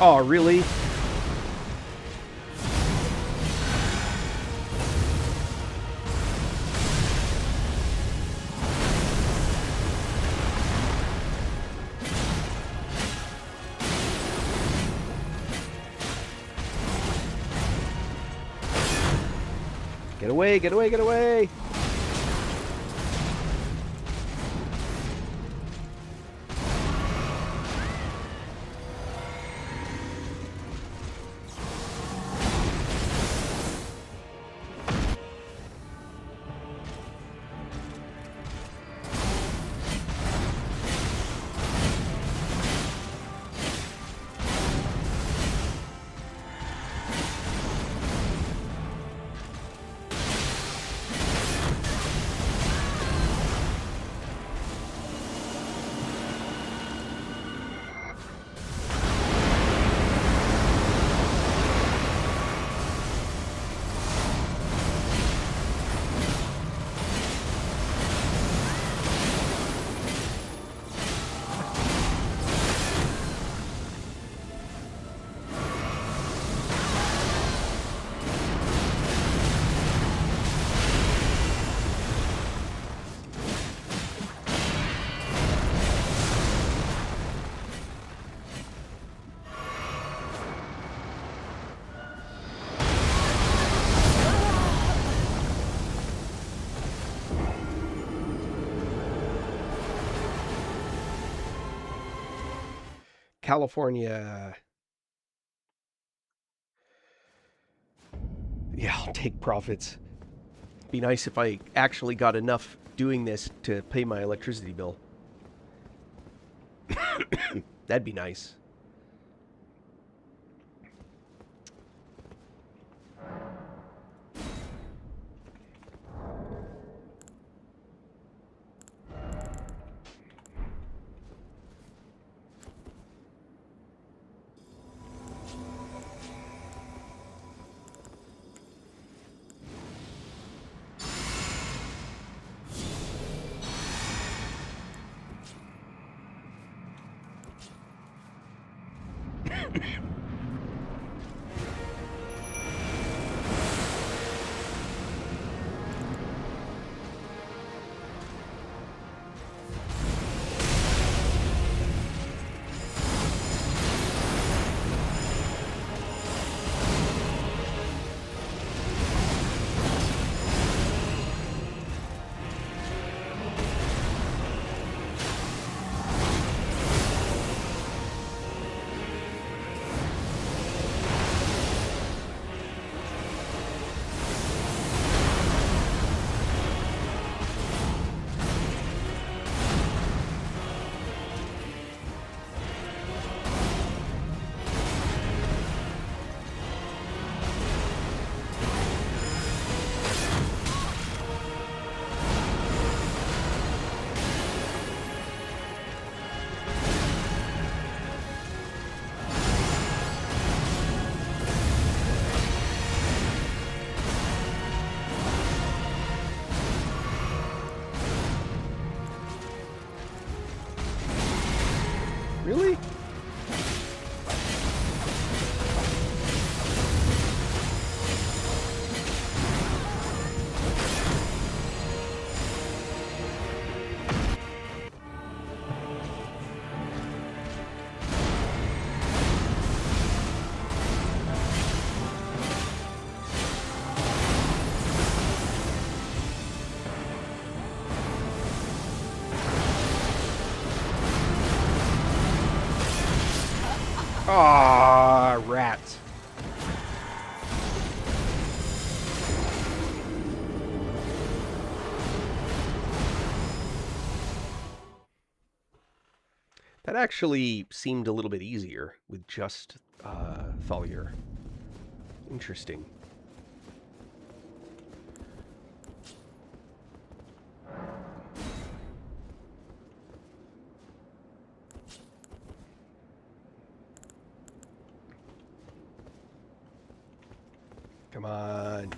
Oh, really? Get away, get away, get away! California. Yeah, I'll take profits. Be nice if I actually got enough doing this to pay my electricity bill. That'd be nice. Really? Ah, rats. That actually seemed a little bit easier with just Thalia. Interesting. Come on.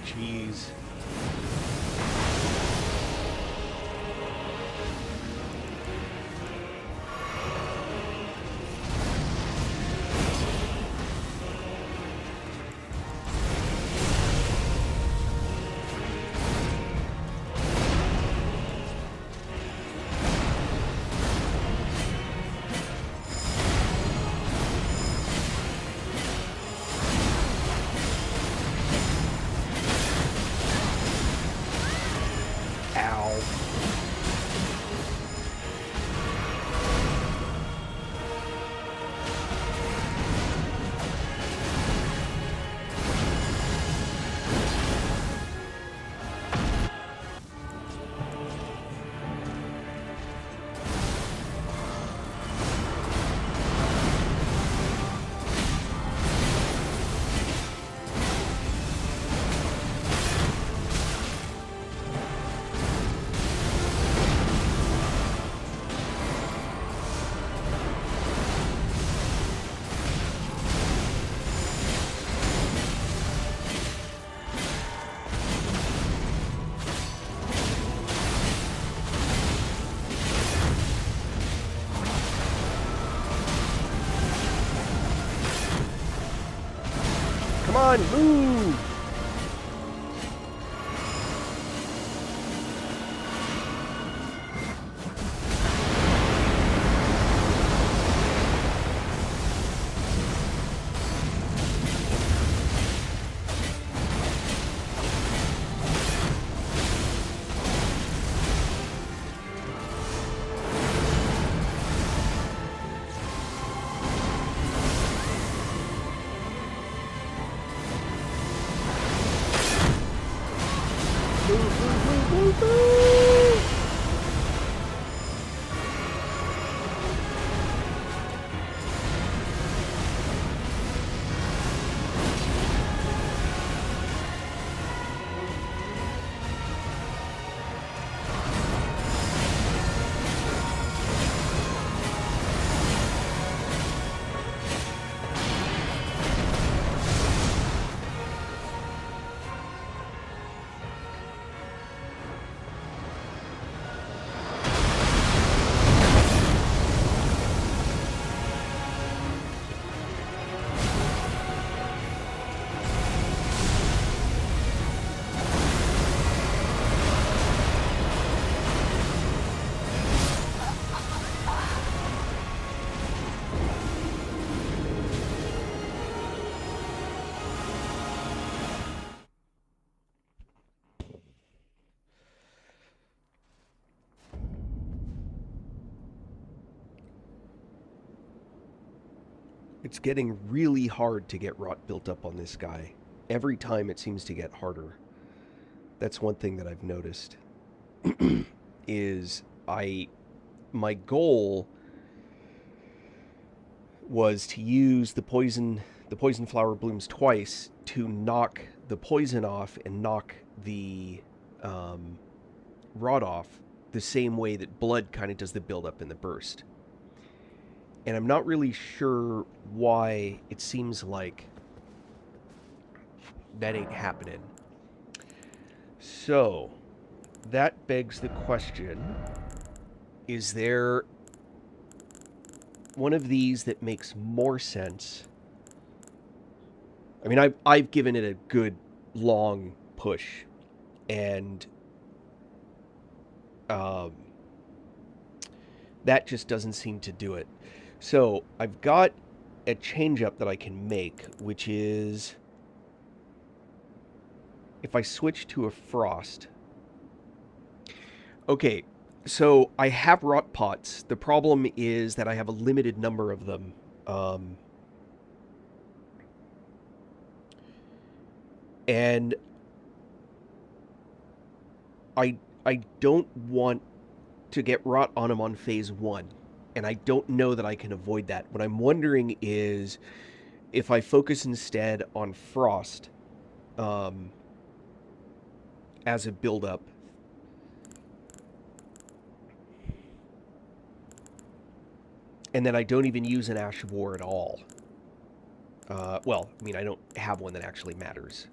jeez. Ow. Come on, move! It's getting really hard to get rot built up on this guy. Every time it seems to get harder. That's one thing that I've noticed. Is my goal was to use the poison flower blooms twice to knock the poison off and knock the rot off the same way that blood kind of does the buildup in the burst. And I'm not really sure why it seems like that ain't happening. So, that begs the question, is there one of these that makes more sense? I mean, I've given it a good long push, and that just doesn't seem to do it. So I've got a change up that I can make, which is if I switch to a frost. Okay, so I have rot pots. The problem is that I have a limited number of them. And I don't want to get rot on them on phase 1. And I don't know that I can avoid that. What I'm wondering is if I focus instead on frost as a build-up. And then I don't even use an Ash of War at all. Well, I mean, I don't have one that actually matters.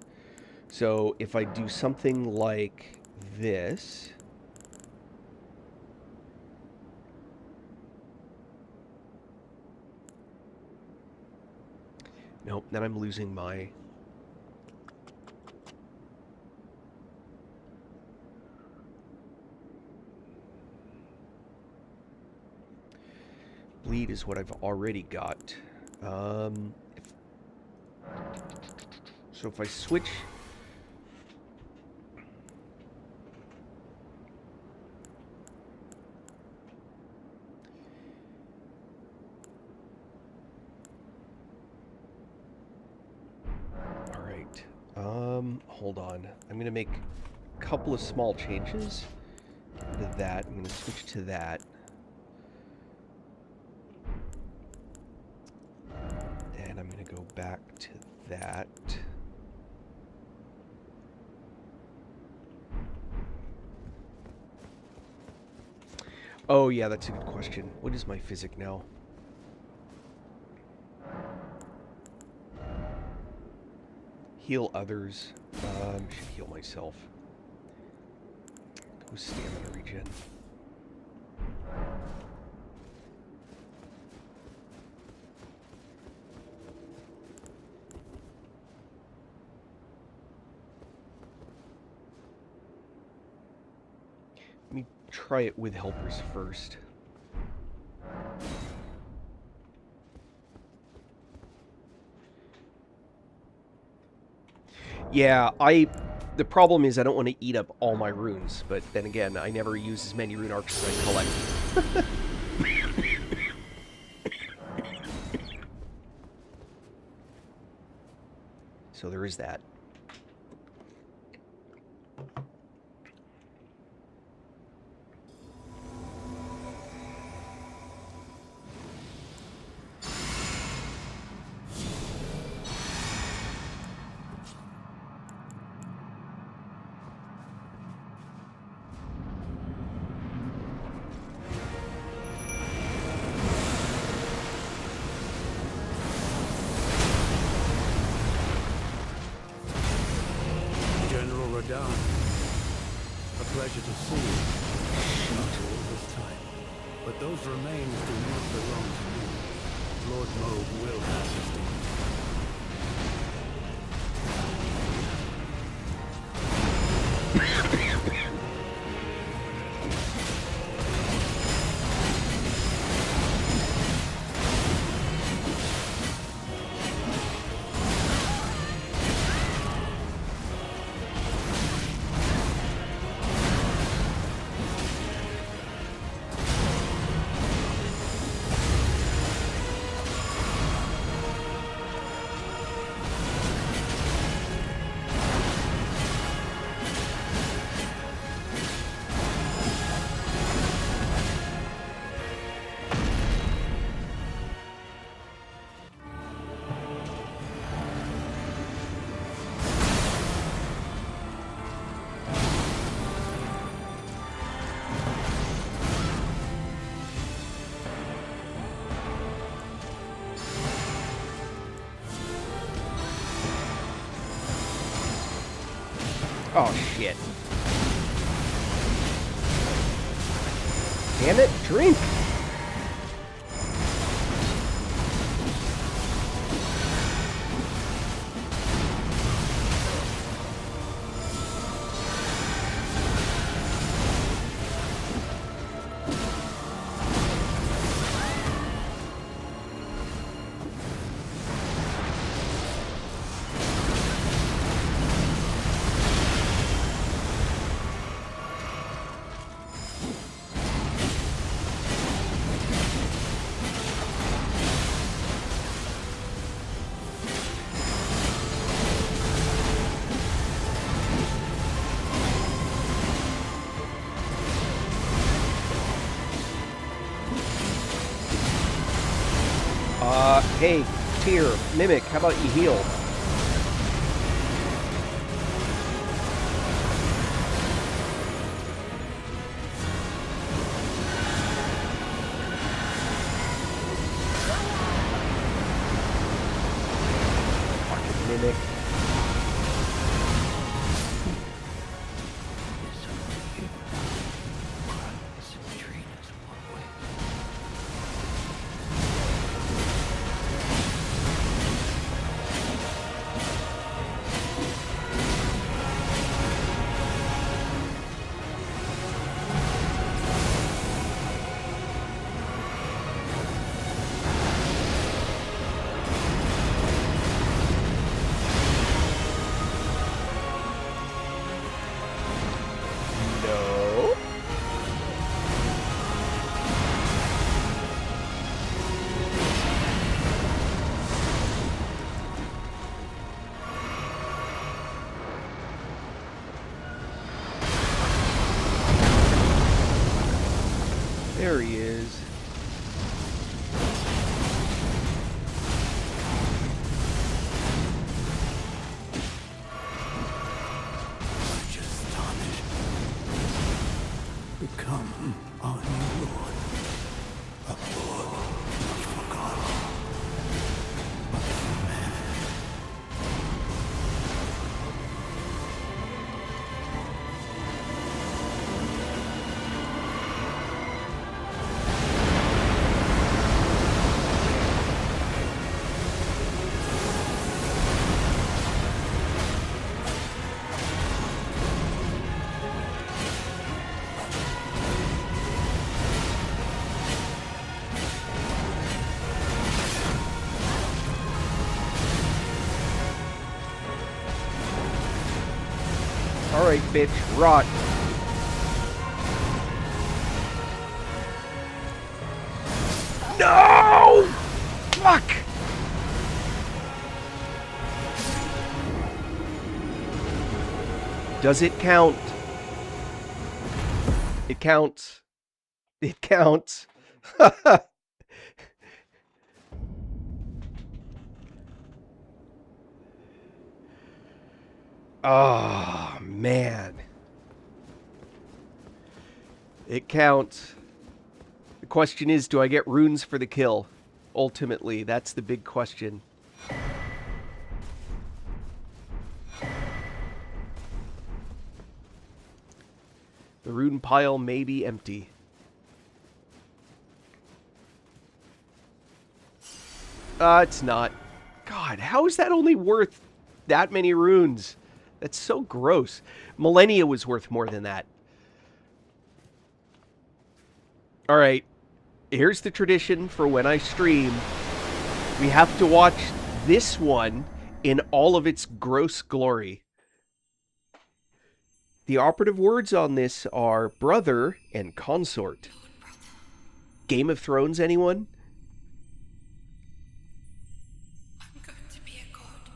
So if I do something like this... Nope, then I'm losing my... Bleed is what I've already got. So if I switch... Alright. Hold on. I'm going to make a couple of small changes. Get rid of that. I'm going to switch to that. And I'm going to go back to that. Oh, yeah, that's a good question. What is my physic now? Heal others. Should heal myself. Go stamina regen. Let me try it with helpers first. Yeah, the problem is I don't want to eat up all my runes, but then again, I never use as many rune arcs as I collect. So there is that. Down. A pleasure to see you after all this time. But those remains do not belong to you. Lord Moog will have his day. Oh, shit. Damn it, drink! Hey, Tyr, Mimic, how about you heal? Fucking Mimic. There he is. Become our new lord. A lord not for God, but for man. Alright, bitch, rot. No! Fuck! Does it count? It counts. It counts. Oh, man. It counts. The question is, do I get runes for the kill? Ultimately, that's the big question. The rune pile may be empty. It's not. God, how is that only worth that many runes? That's so gross. Millennia was worth more than that. Alright, here's the tradition for when I stream. We have to watch this one in all of its gross glory. The operative words on this are brother and consort. Game of Thrones, anyone? I'm going to be a god.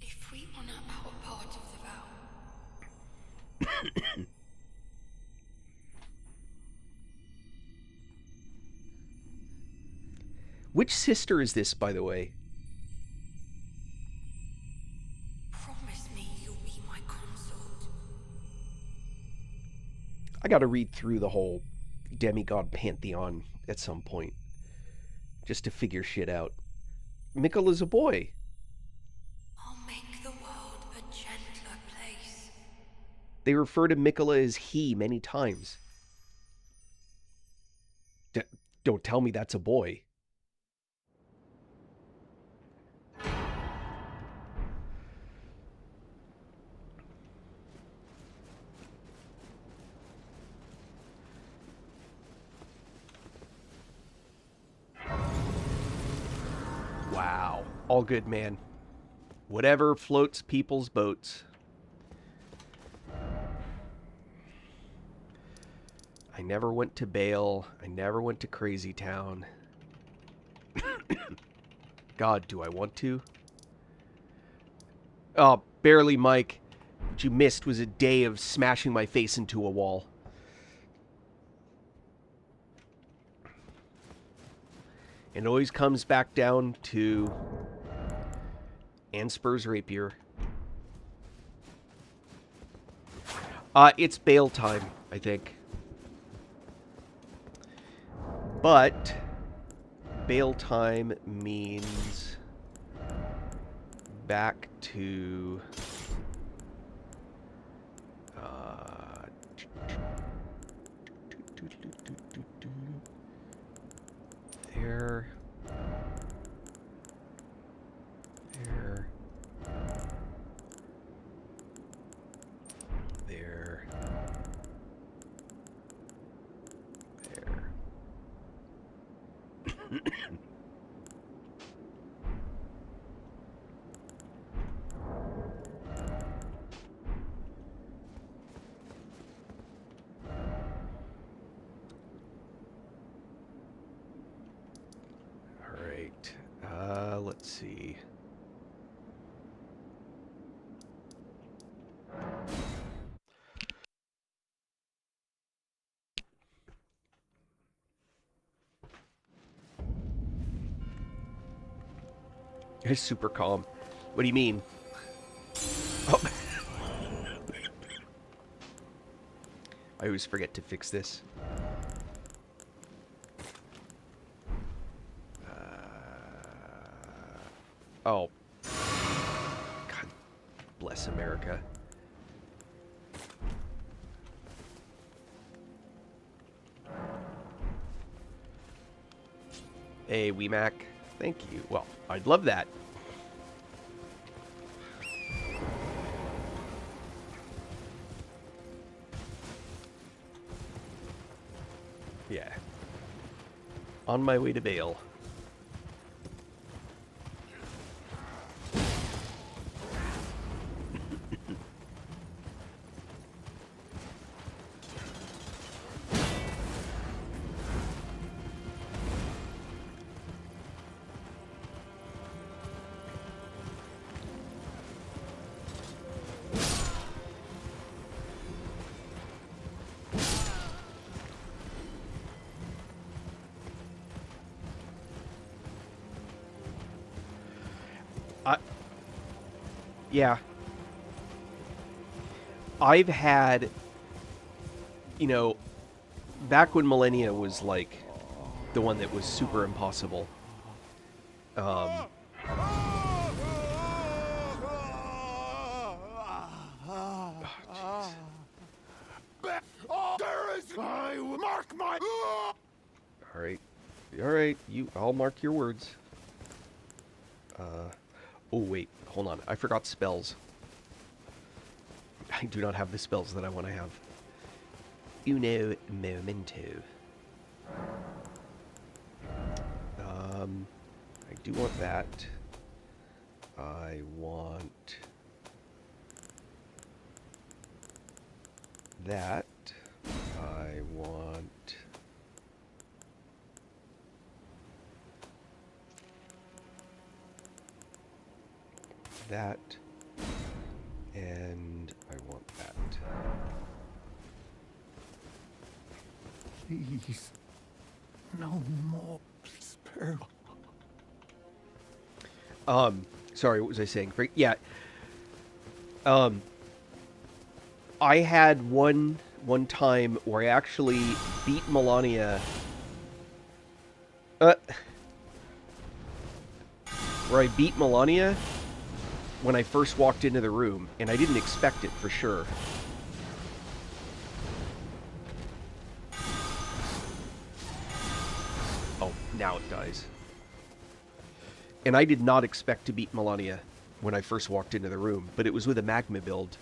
If we honor our part of the vow. Which sister is this, by the way? Promise me you'll be my consort. I gotta read through the whole demigod pantheon at some point. Just to figure shit out. Mikkela's a boy. I'll make the world a gentler place. They refer to Mikkela as he many times. Don't tell me that's a boy. Wow. All good, man. Whatever floats people's boats. I never went to Bale. I never went to Crazy Town. God, do I want to? Oh, barely, Mike. What you missed was a day of smashing my face into a wall. It always comes back down to Anspur's rapier. It's Bale time, I think. But Bale time means back to there. There. There. There. All right. Let's see. It's super calm. What do you mean? Oh. I always forget to fix this. Oh. God bless America. Hey, WeMac. Thank you. Well, I'd love that. Yeah. On my way to Bale. Yeah. I've had, you know, back when Millennia was like the one that was super impossible. Oh, I will mark my. all right. I'll mark your words. Oh wait, hold on. I forgot spells. I do not have the spells that I want to have. Uno momento. I do want that. I want that. I want that. And I want that. Please, no more spare. Sorry, what was I saying? Yeah. I had one time where I actually beat Melania. Where I beat Melania when I first walked into the room, and I didn't expect it for sure. Oh, now it dies. And I did not expect to beat Melania when I first walked into the room, but it was with a magma build.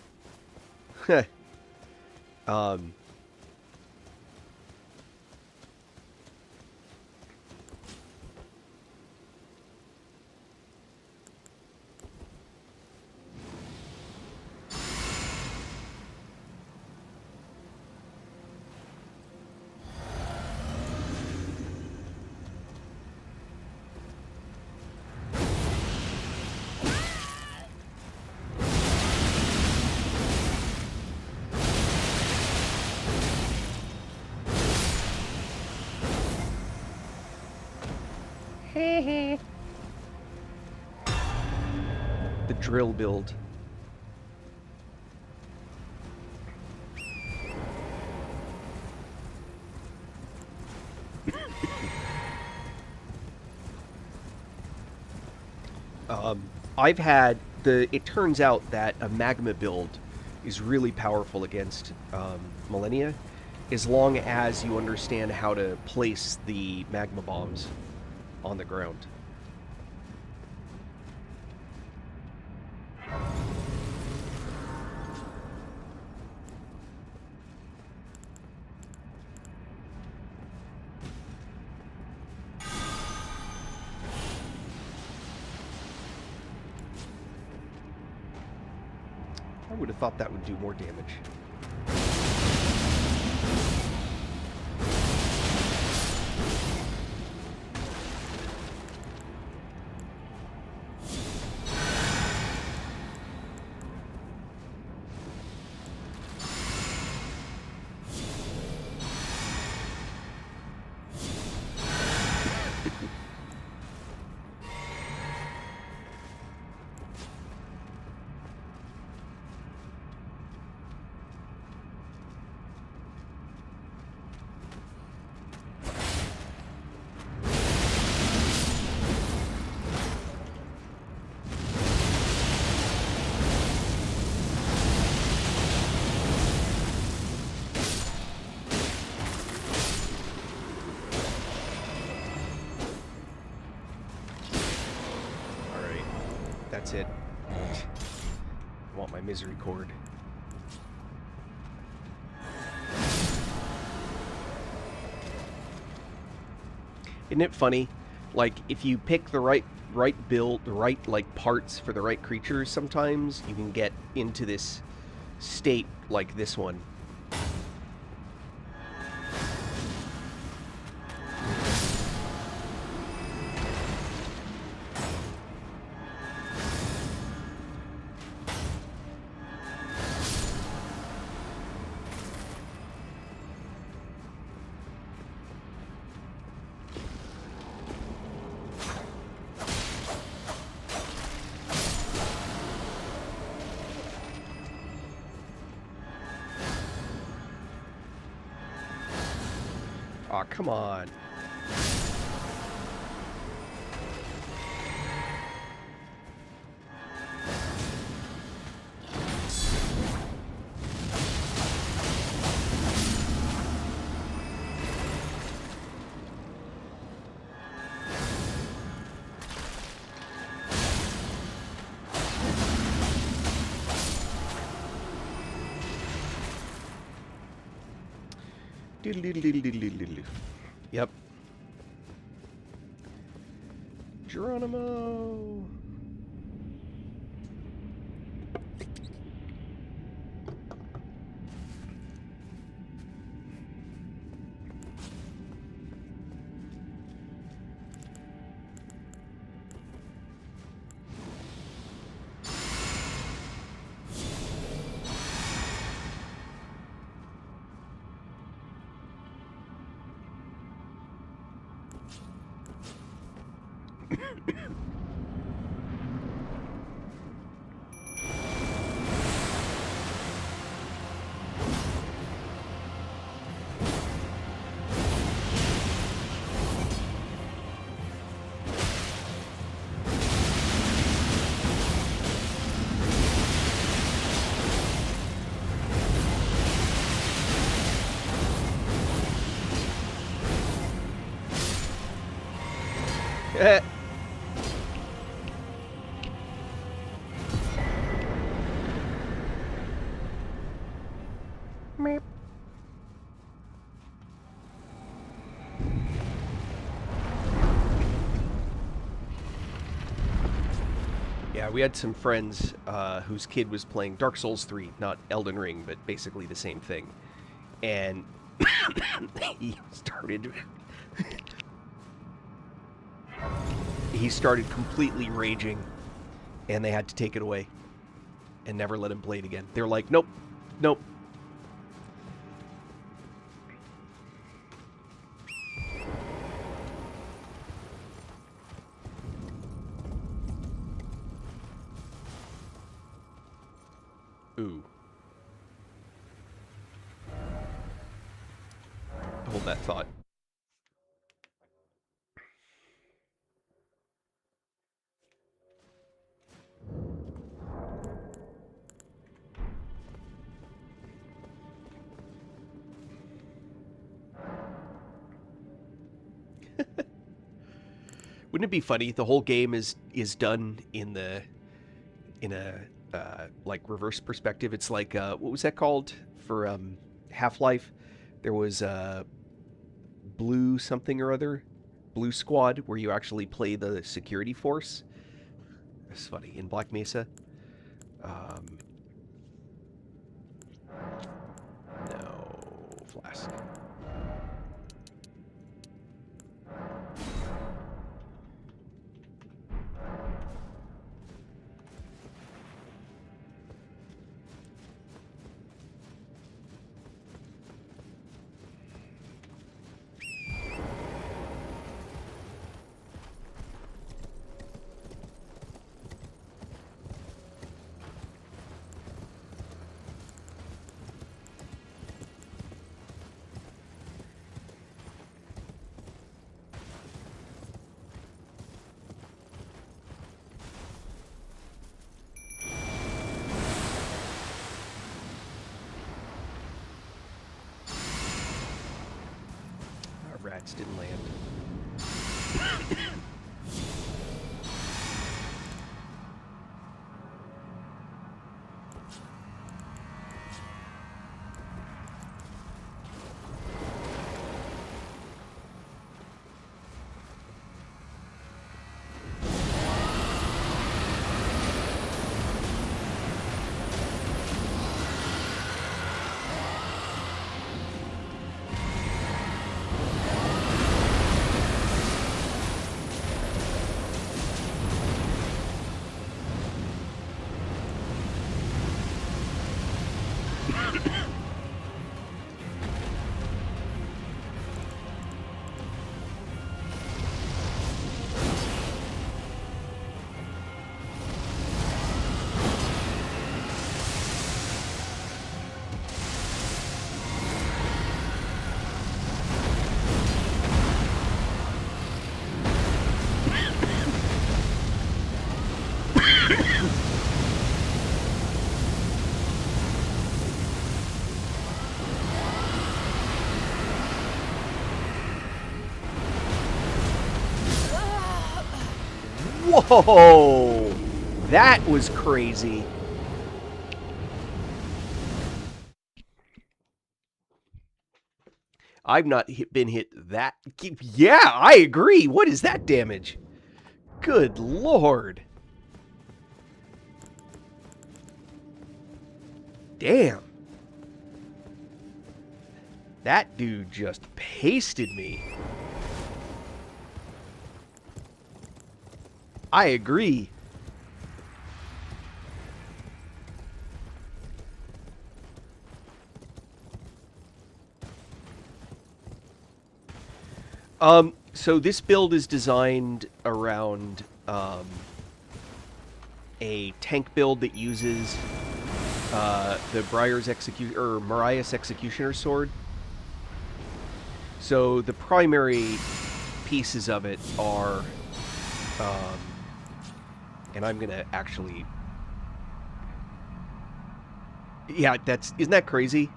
The drill build. I've had it turns out that a magma build is really powerful against Millennia, as long as you understand how to place the magma bombs on the ground. I would have thought that would do more damage. that's it. I want my misery cord. Isn't it funny? Like, if you pick the right build, the right, like, parts for the right creatures, sometimes you can get into this state like this one. Aw, come on. Yep. Geronimo. Meep. Yeah, we had some friends whose kid was playing Dark Souls 3, not Elden Ring, but basically the same thing. And he started completely raging, and they had to take it away and never let him play it again. They were like, nope, nope. Ooh. Hold that thought. Wouldn't it be funny? The whole game is done in a like reverse perspective. It's like what was that called for Half-Life? There was Blue something or other, Blue Squad, where you actually play the security force. It's funny in Black Mesa. No flask. Rats didn't land. Whoa! That was crazy. I've not been hit that... Yeah, I agree. What is that damage? Good lord. Damn. That dude just pasted me. I agree. So this build is designed around a tank build that uses the Mariah's Executioner sword. So the primary pieces of it are, and I'm gonna actually, yeah, isn't that crazy?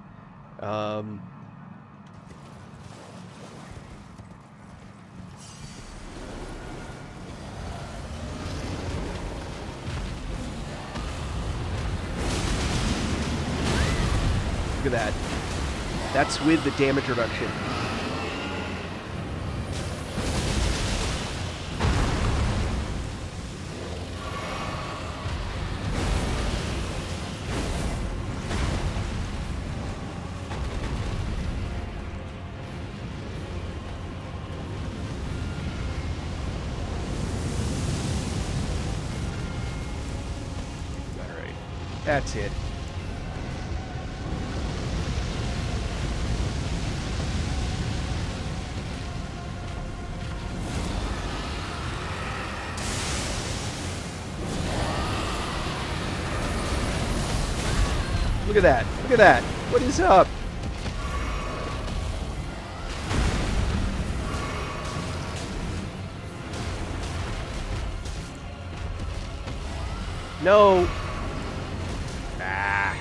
Look at that. That's with the damage reduction. All right. That's it. Look at that. Look at that. What is up? No. Ah.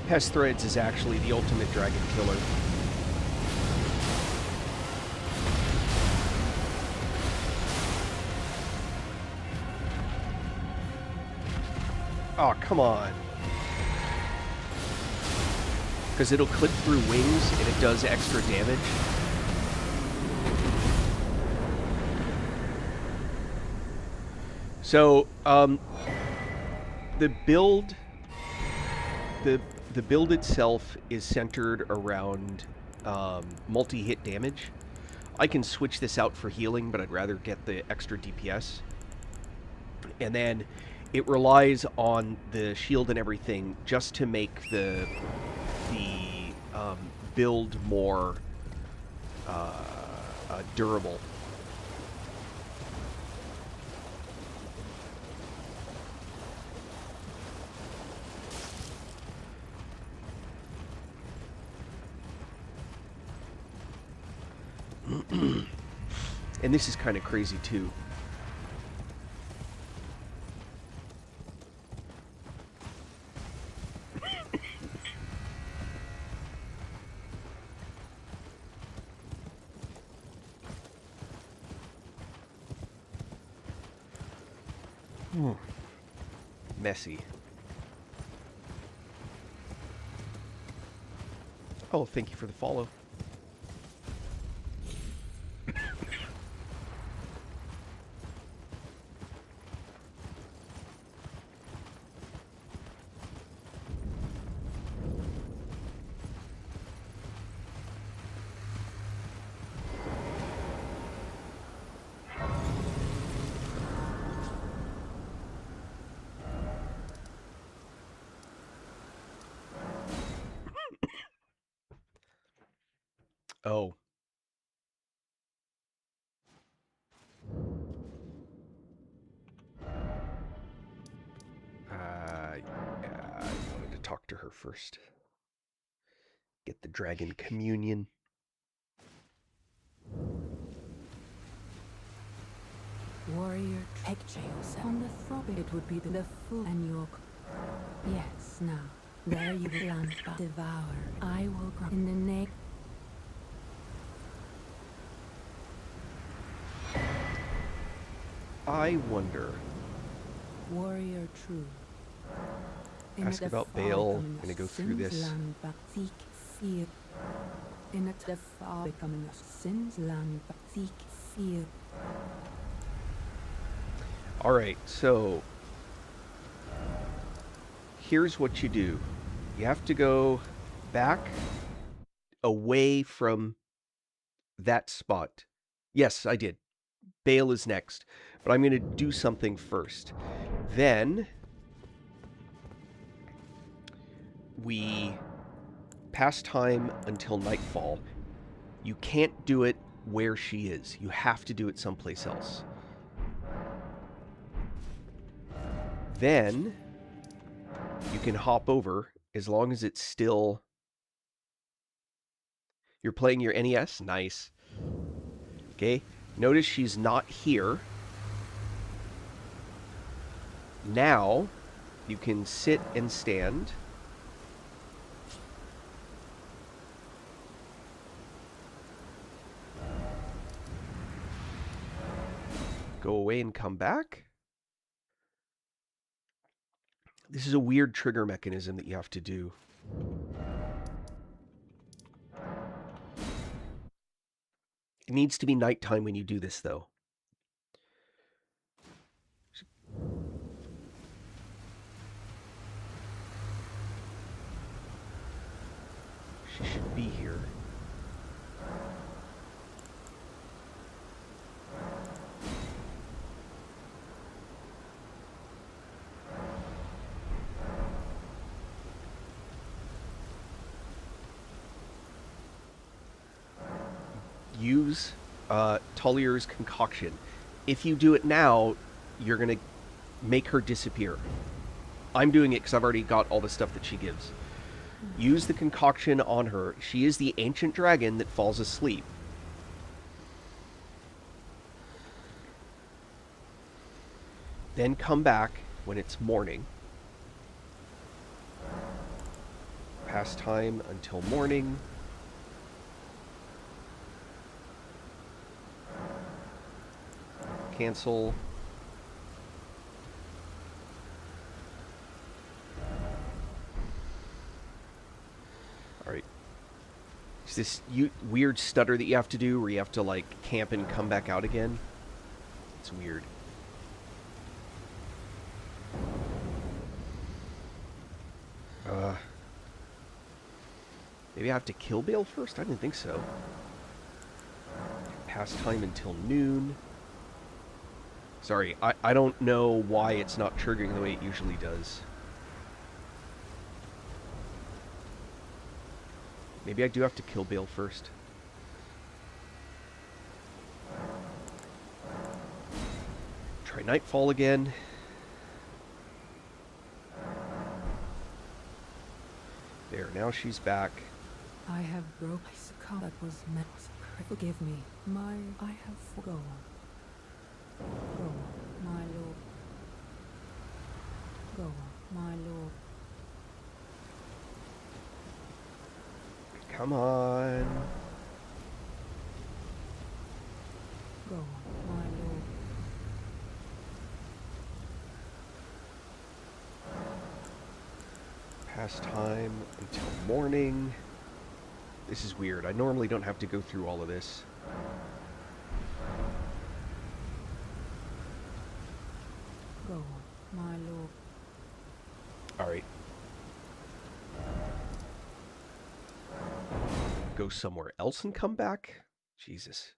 Pest Threads is actually the ultimate dragon killer. Oh, come on. Because it'll clip through wings and it does extra damage. So, the build... The build itself is centered around multi-hit damage. I can switch this out for healing, but I'd rather get the extra DPS. And then it relies on the shield and everything just to make the build more durable. And this is kind of crazy too. Messy. Oh, thank you for the follow. Oh. Yeah, I wanted to talk to her first. Get the dragon communion. Warrior, picture yourself on the throne. It would be the fool and your. Yes, now. There you will land, but devour. I will grow in the name. I wonder. Warrior true. Ask about Bale. I'm gonna go through this. Land, but seek fear. In it, the far becoming a sin's land, but seek fear. Alright, so here's what you do. You have to go back away from that spot. Yes, I did. Bale is next. But I'm going to do something first. Then we pass time until nightfall. You can't do it where she is. You have to do it someplace else. Then you can hop over as long as it's still... You're playing your NES? Nice. Okay, notice she's not here. Now you can sit and stand. Go away and come back. This is a weird trigger mechanism that you have to do. It needs to be nighttime when you do this, though. She should be here. Use Tullier's concoction. If you do it now, you're going to make her disappear. I'm doing it because I've already got all the stuff that she gives. Use the concoction on her. She is the ancient dragon that falls asleep. Then come back when it's morning. Pass time until morning. Cancel. Alright. It's this weird stutter that you have to do where you have to, like, camp and come back out again. It's weird. Maybe I have to kill Bale first? I didn't think so. Pass time until noon. Sorry, I don't know why it's not triggering the way it usually does. Maybe I do have to kill Bale first. Try nightfall again. There, now she's back. I have broke a that was meant. Forgive me. I have forgone. Go on, my lord. Go on, my lord. Come on. Go on, my lord. last time until morning. This is weird. I normally don't have to go through all of this. Go on, my lord. Alright. Go somewhere else and come back? Jesus.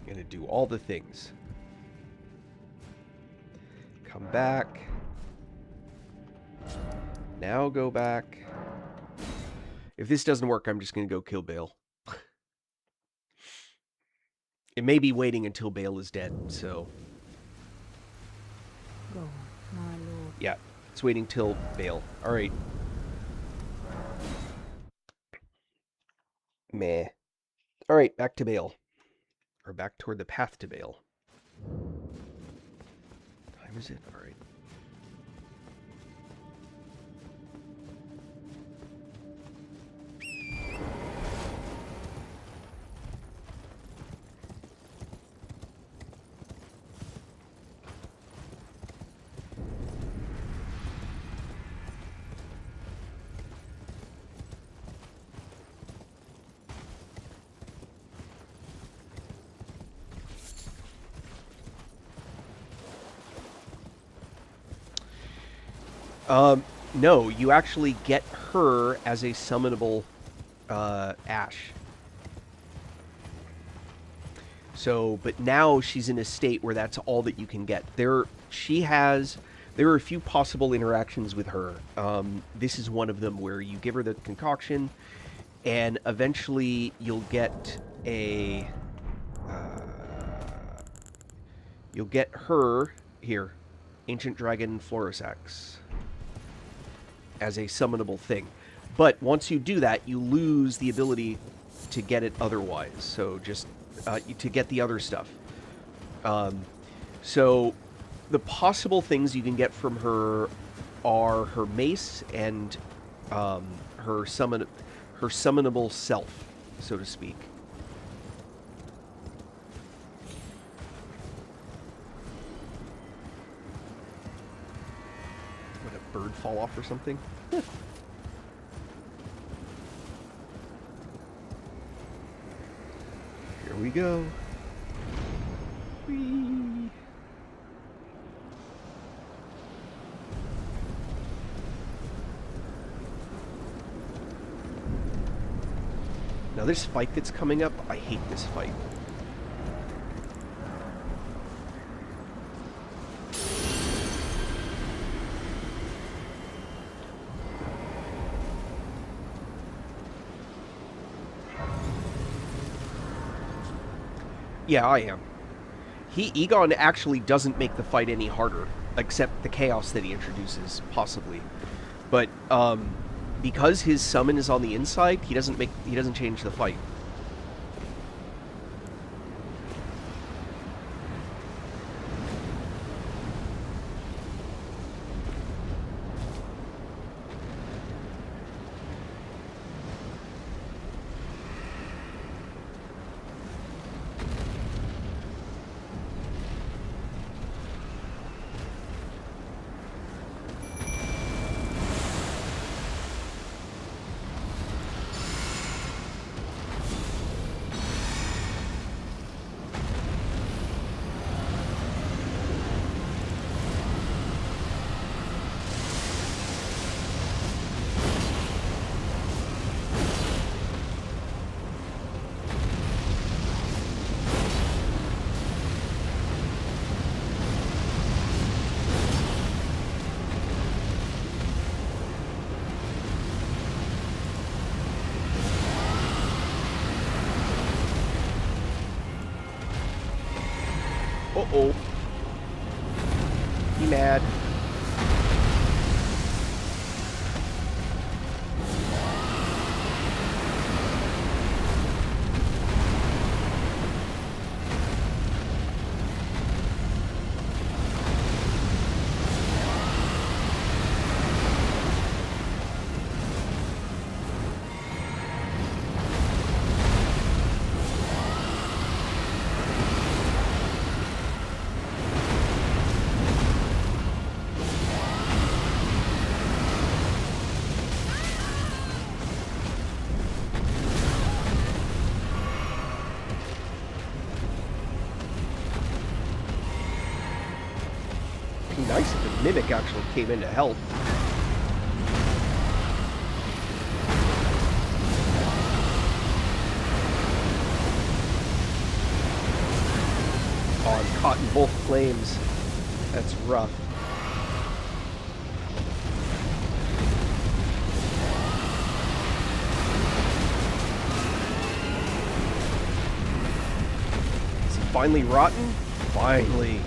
I'm gonna do all the things. Come back. Now go back. If this doesn't work, I'm just gonna go kill Bale. It may be waiting until Bale is dead, so... Go on, my lord. Yeah, it's waiting till Bale. Alright. Meh. Alright, back to Bale. Or back toward the path to Bale. What time is it? Alright. No, you actually get her as a summonable Ash. So, but now she's in a state where that's all that you can get. There are a few possible interactions with her. This is one of them where you give her the concoction, and eventually you'll get her here, Ancient Dragon Florisax, as a summonable thing. But once you do that, you lose the ability to get it otherwise. So just to get the other stuff. So the possible things you can get from her are her mace and her summonable self, so to speak. Would a bird fall off or something? Here we go. Whee. Now this fight that's coming up, I hate this fight. Yeah, I am. Egon actually doesn't make the fight any harder, except the chaos that he introduces, possibly. But because his summon is on the inside, he doesn't change the fight. Uh-oh. He mad. Mimic actually came in to help. Oh, I'm caught in both flames. That's rough. Is he finally rotten? Finally.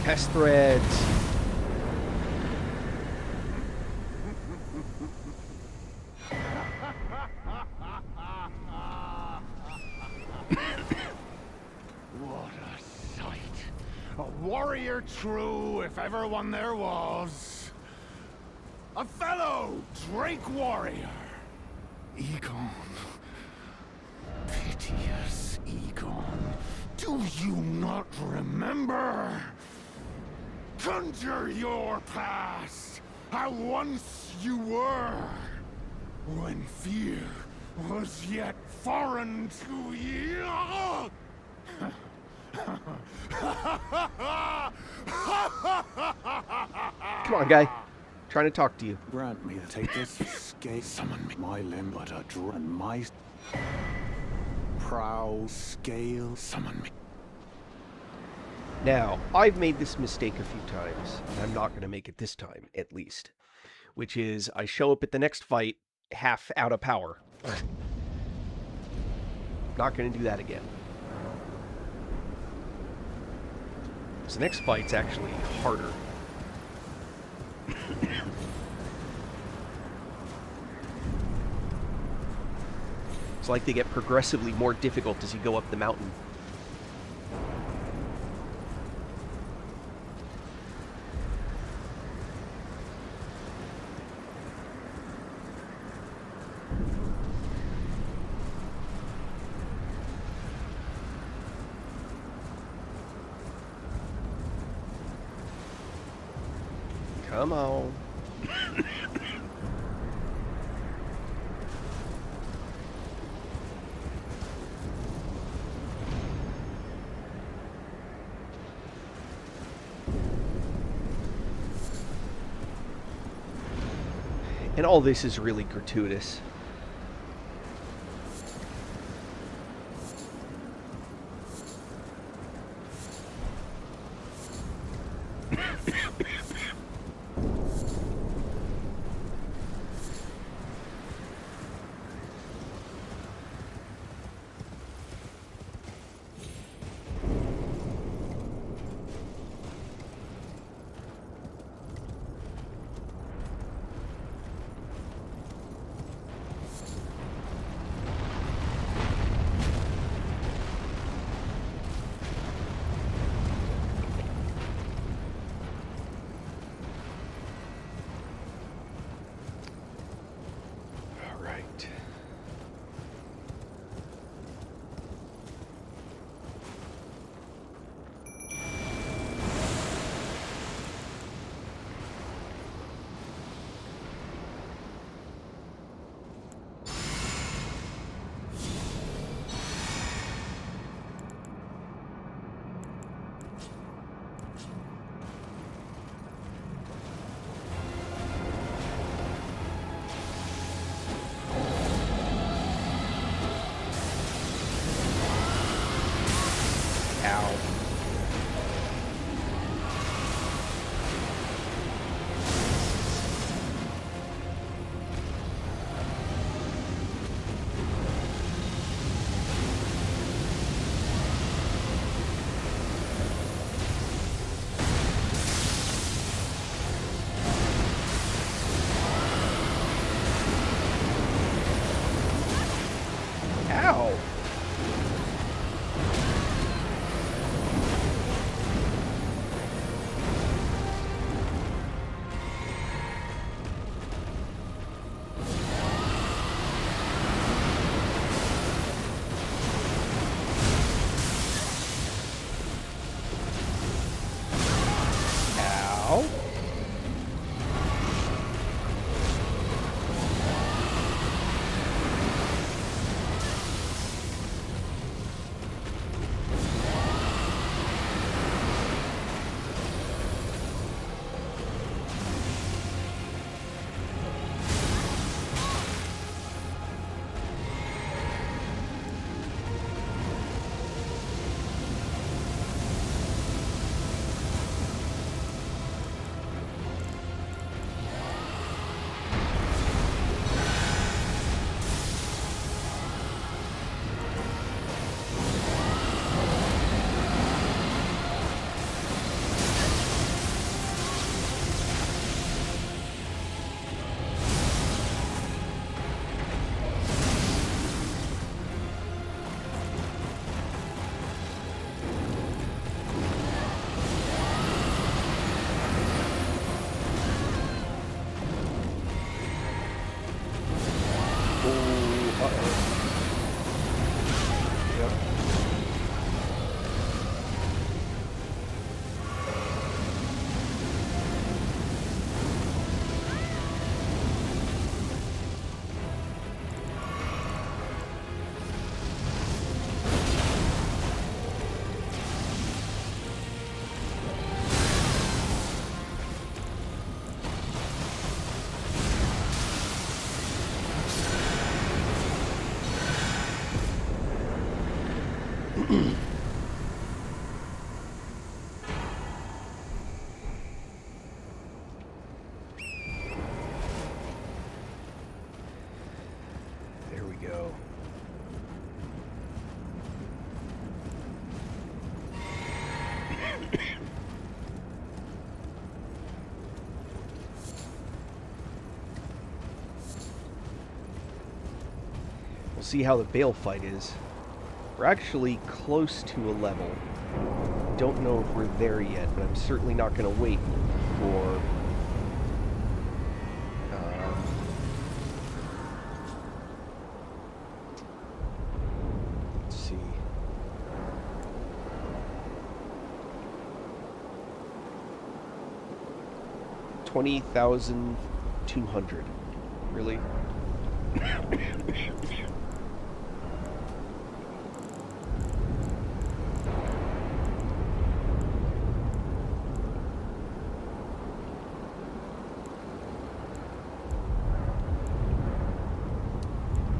Pest threads. What a sight. A warrior true, if ever one there was. A fellow Drake warrior. Egon. Piteous Egon. Do you not remember? Conjure your past, how once you were, when fear was yet foreign to you. Come on, guy. Trying to talk to you. Grant me to take this scale. Summon me. My limb but a draw and my prow scale. Summon me. Now, I've made this mistake a few times, and I'm not going to make it this time, at least. Which is, I show up at the next fight half out of power. Not going to do that again. So the next fight's actually harder. It's like they get progressively more difficult as you go up the mountain. Come on. And all this is really gratuitous. Ow. There we go. We'll see how the Bale fight is. We're actually close to a level. Don't know if we're there yet, but I'm certainly not going to wait for... let's see. $20,200. Really?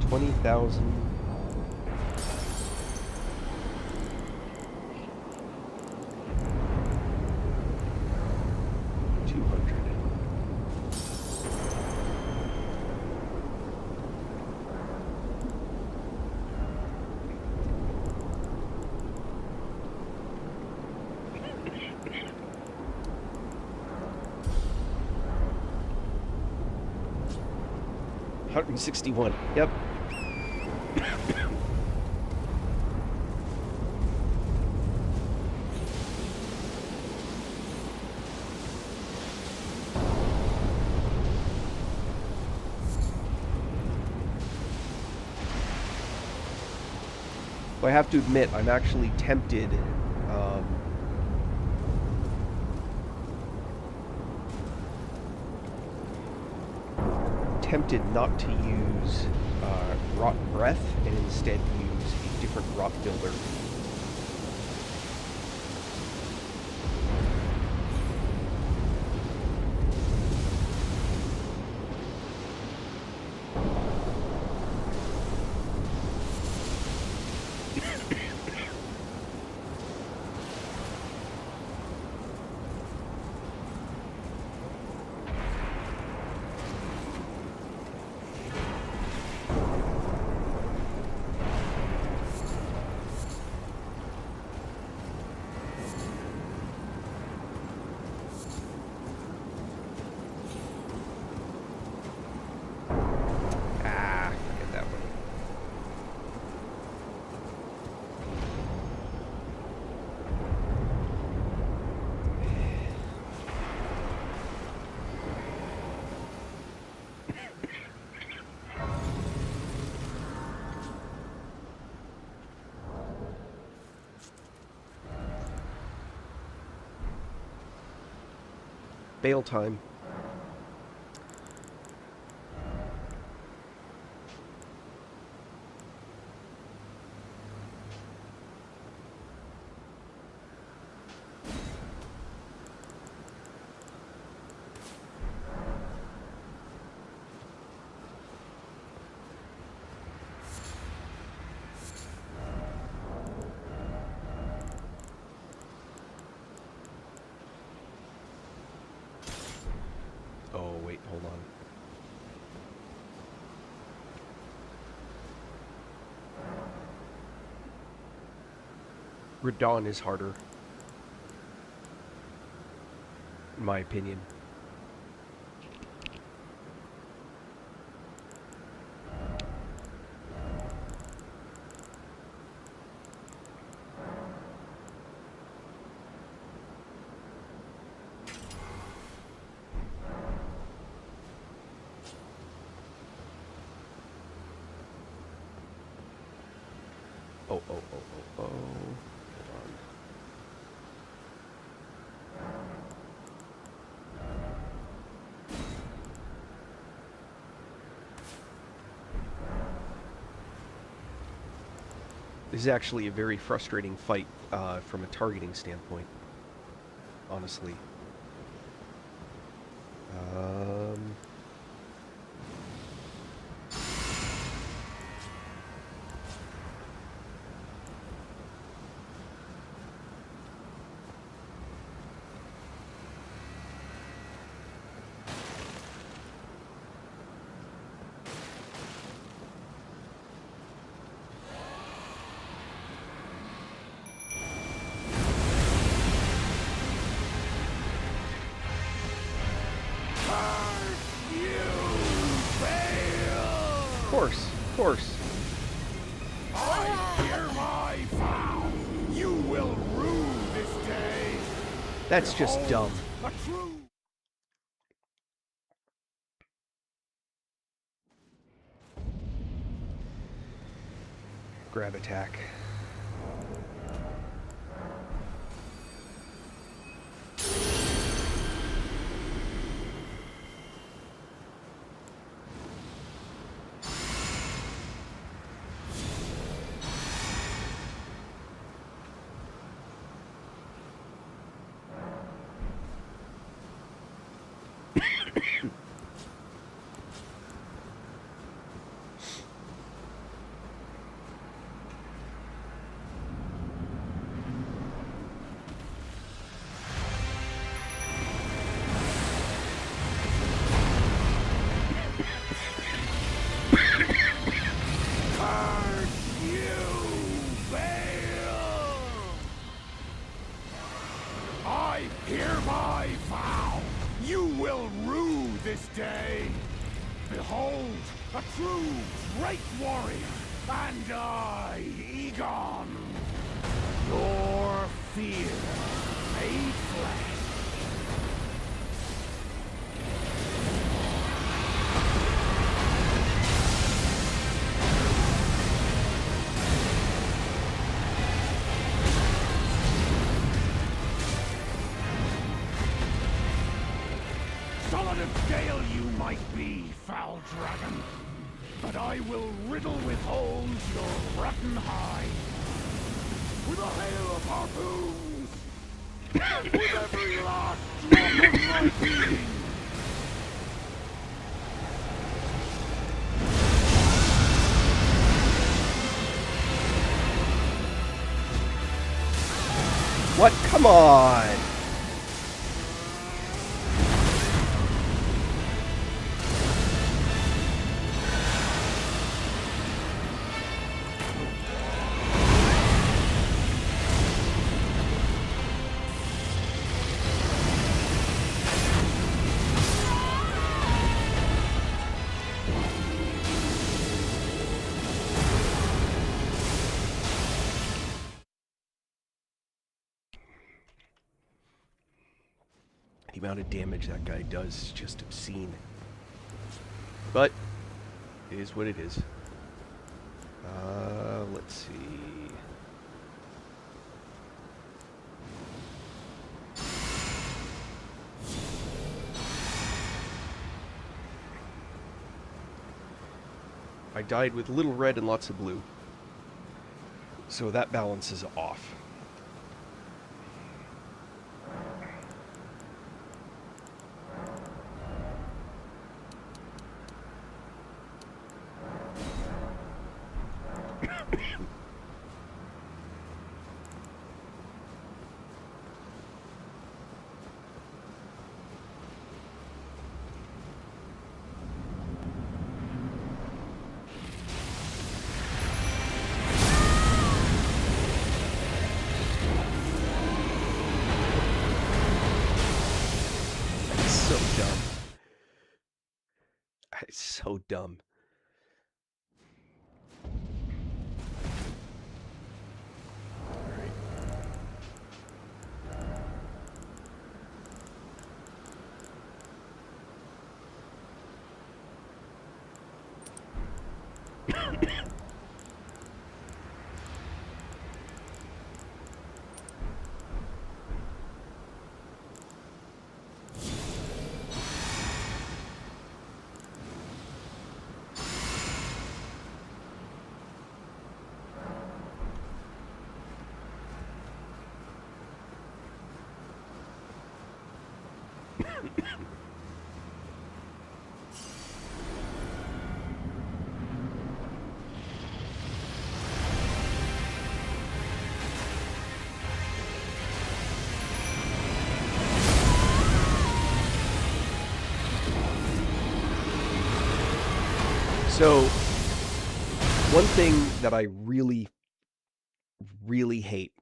$20,000. $161. Yep. Well, I have to admit, I'm actually tempted. Tempted not to use Rot Breath and instead use a different Rot Builder. Bail time. Oh, wait, hold on. Radon is harder. In my opinion. Oh. Hold on. This is actually a very frustrating fight from a targeting standpoint, honestly. Of course. I hereby vow you will rue this day. That's just dumb. A true Grab attack. I hereby vow you will rue this day. Behold, a true great warrior, and I, Egon, your fear made flesh. Solid of scale you might be, foul dragon, but I will riddle with holes your rotten hide. With a hail of harpoons! With every last drop of my being! What? Come on! The amount of damage that guy does is just obscene. But, it is what it is. Let's see. I died with little red and lots of blue. So that balance is off. So dumb. It's so dumb. Alright. So, one thing that I really, really hate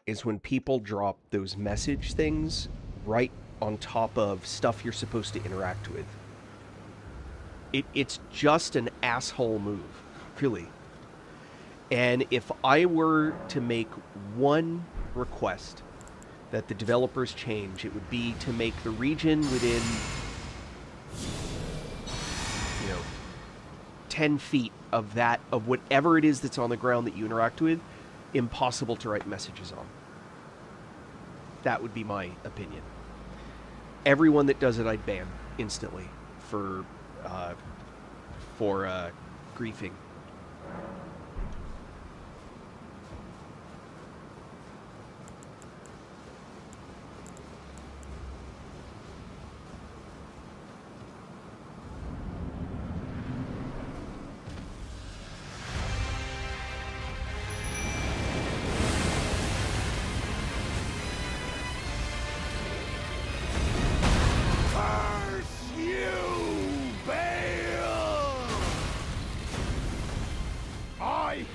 is when people drop those message things right on top of stuff you're supposed to interact with. It's just an asshole move, really. And if I were to make one request that the developers change, it would be to make the region within, 10 feet of that, of whatever it is that's on the ground that you interact with, impossible to write messages on. That would be my opinion. Everyone that does it, I'd ban instantly for griefing.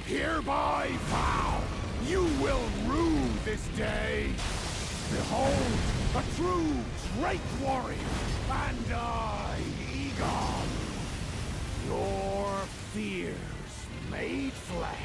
Hereby vow, you will rue this day. Behold, a true great warrior, and I, Egon, your fears made flesh.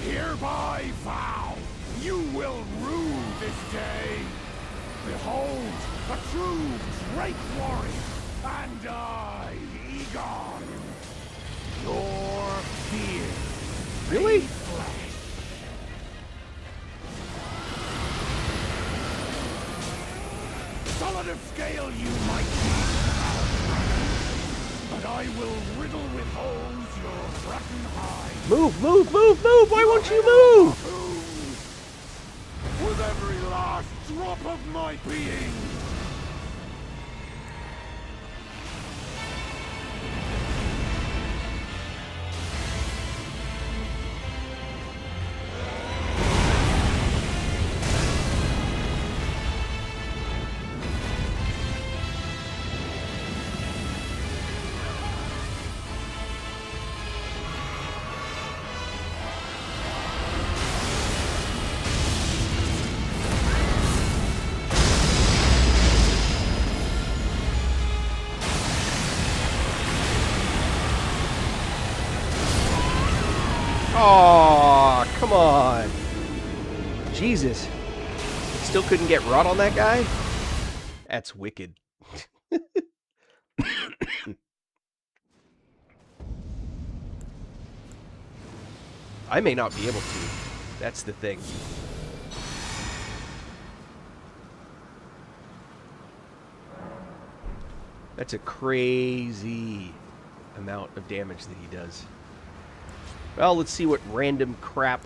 Hereby vow, you will rue this day. Behold, a true great warrior, and I, Egon, your fears Really? made flesh. Solid of scale you might be, but I I will riddle with holes your rotten hide. Move, move, move, move! Why won't you move? With every last drop of my being. Oh, come on. Jesus. Still couldn't get rot on that guy? That's wicked. I may not be able to. That's the thing. That's a crazy amount of damage that he does. Well, let's see what random crap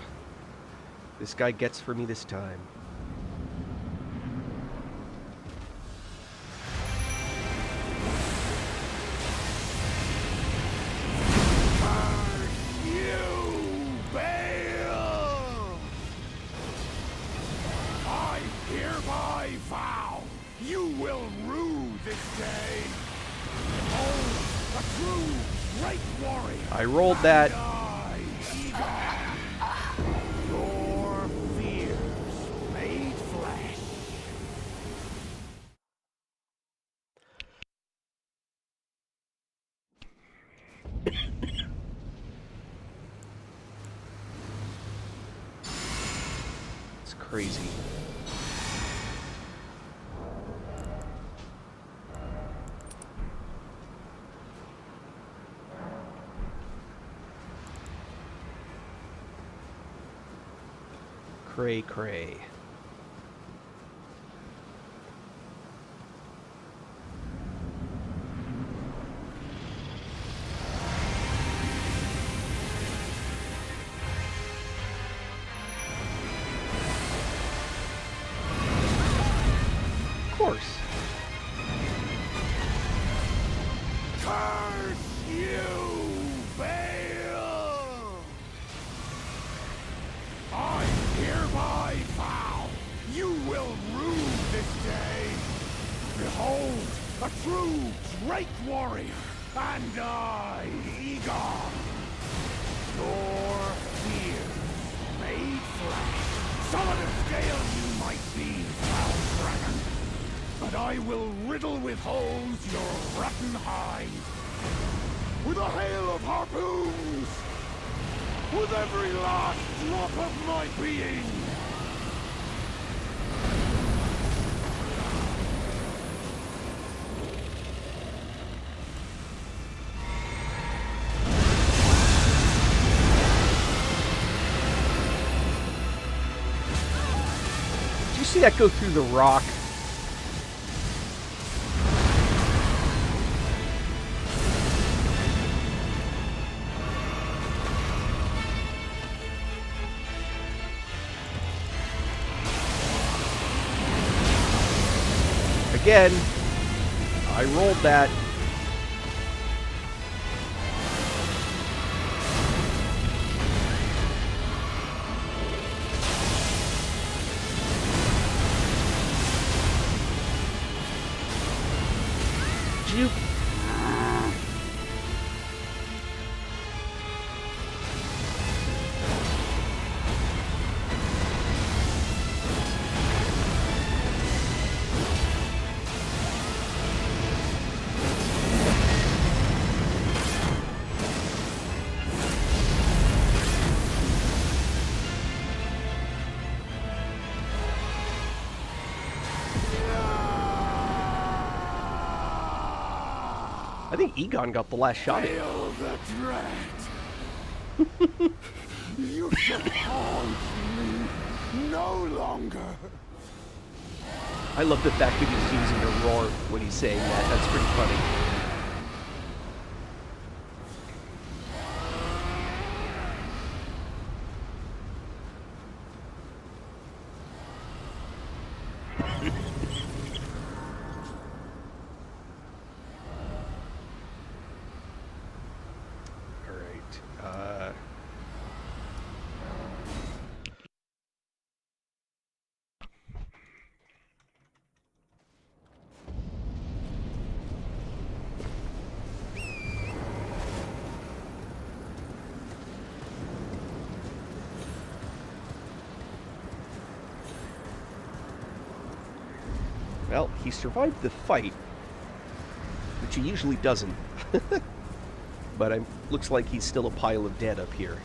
this guy gets for me this time. I hereby vow you will rue this day. Oh, a true great warrior. I rolled that. Your fears made flesh. It's crazy. Cray cray. Of course. Curse you, Bale! I hereby vow you will rue this day. Behold, a true great warrior, and I, Egon. Your fears made flesh. Solid of scale you might be, foul dragon. But I will riddle with holes your rotten hide. With a hail of harpoons. With every last drop of my being. Did you see that go through the rock? Again, I rolled that. Juke. I think Egon got the last shot in. Hail the dread. You shall haunt me no longer. I love the fact that he's using a roar when he's saying that. That's pretty funny. Well, he survived the fight, which he usually doesn't. But looks like he's still a pile of dead up here.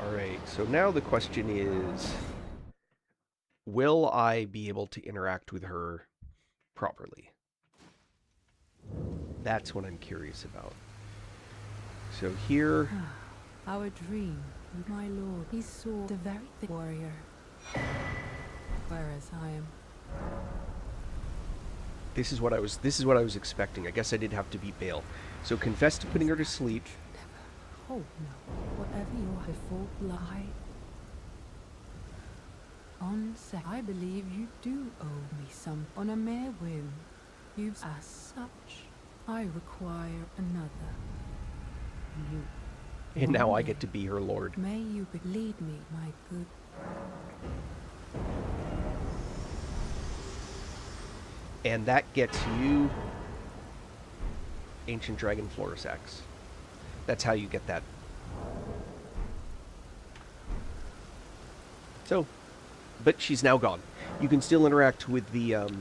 Alright, so now the question is, will I be able to interact with her properly? That's what I'm curious about. So here... Our dream, my lord, he saw the very warrior. Whereas I am... This is what I was expecting. I guess I did have to beat Bale. So confess to putting her to sleep. Oh no, whatever your before lie. On sec, I believe you do owe me some on a mere whim. You've as such, I require another. You. And now I get to be her lord. May you lead me, my good. And that gets you Ancient Dragon Florus Axe. That's how you get that. So, but she's now gone. You can still interact with the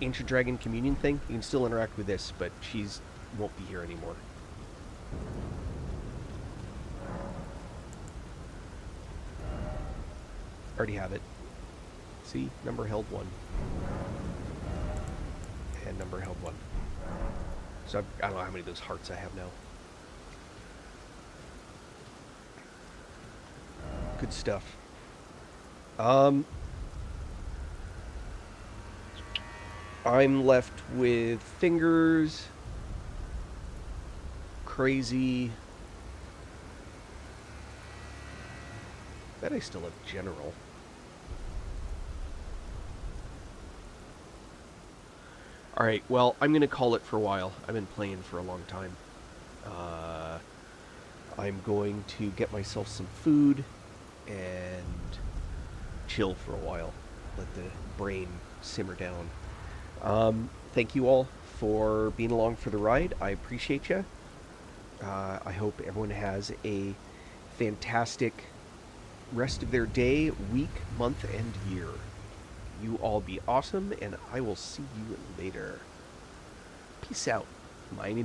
Ancient Dragon Communion thing. You can still interact with this, but she's won't be here anymore. Already have it. See? Number held 1. And number held 1. So I don't know how many of those hearts I have now. Good stuff. I'm left with fingers, crazy. Bet I still have general. Alright, well, I'm going to call it for a while. I've been playing for a long time. I'm going to get myself some food and chill for a while. Let the brain simmer down. Thank you all for being along for the ride. I appreciate you. I hope everyone has a fantastic rest of their day, week, month, and year. You all be awesome, and I will see you later. Peace out. My name is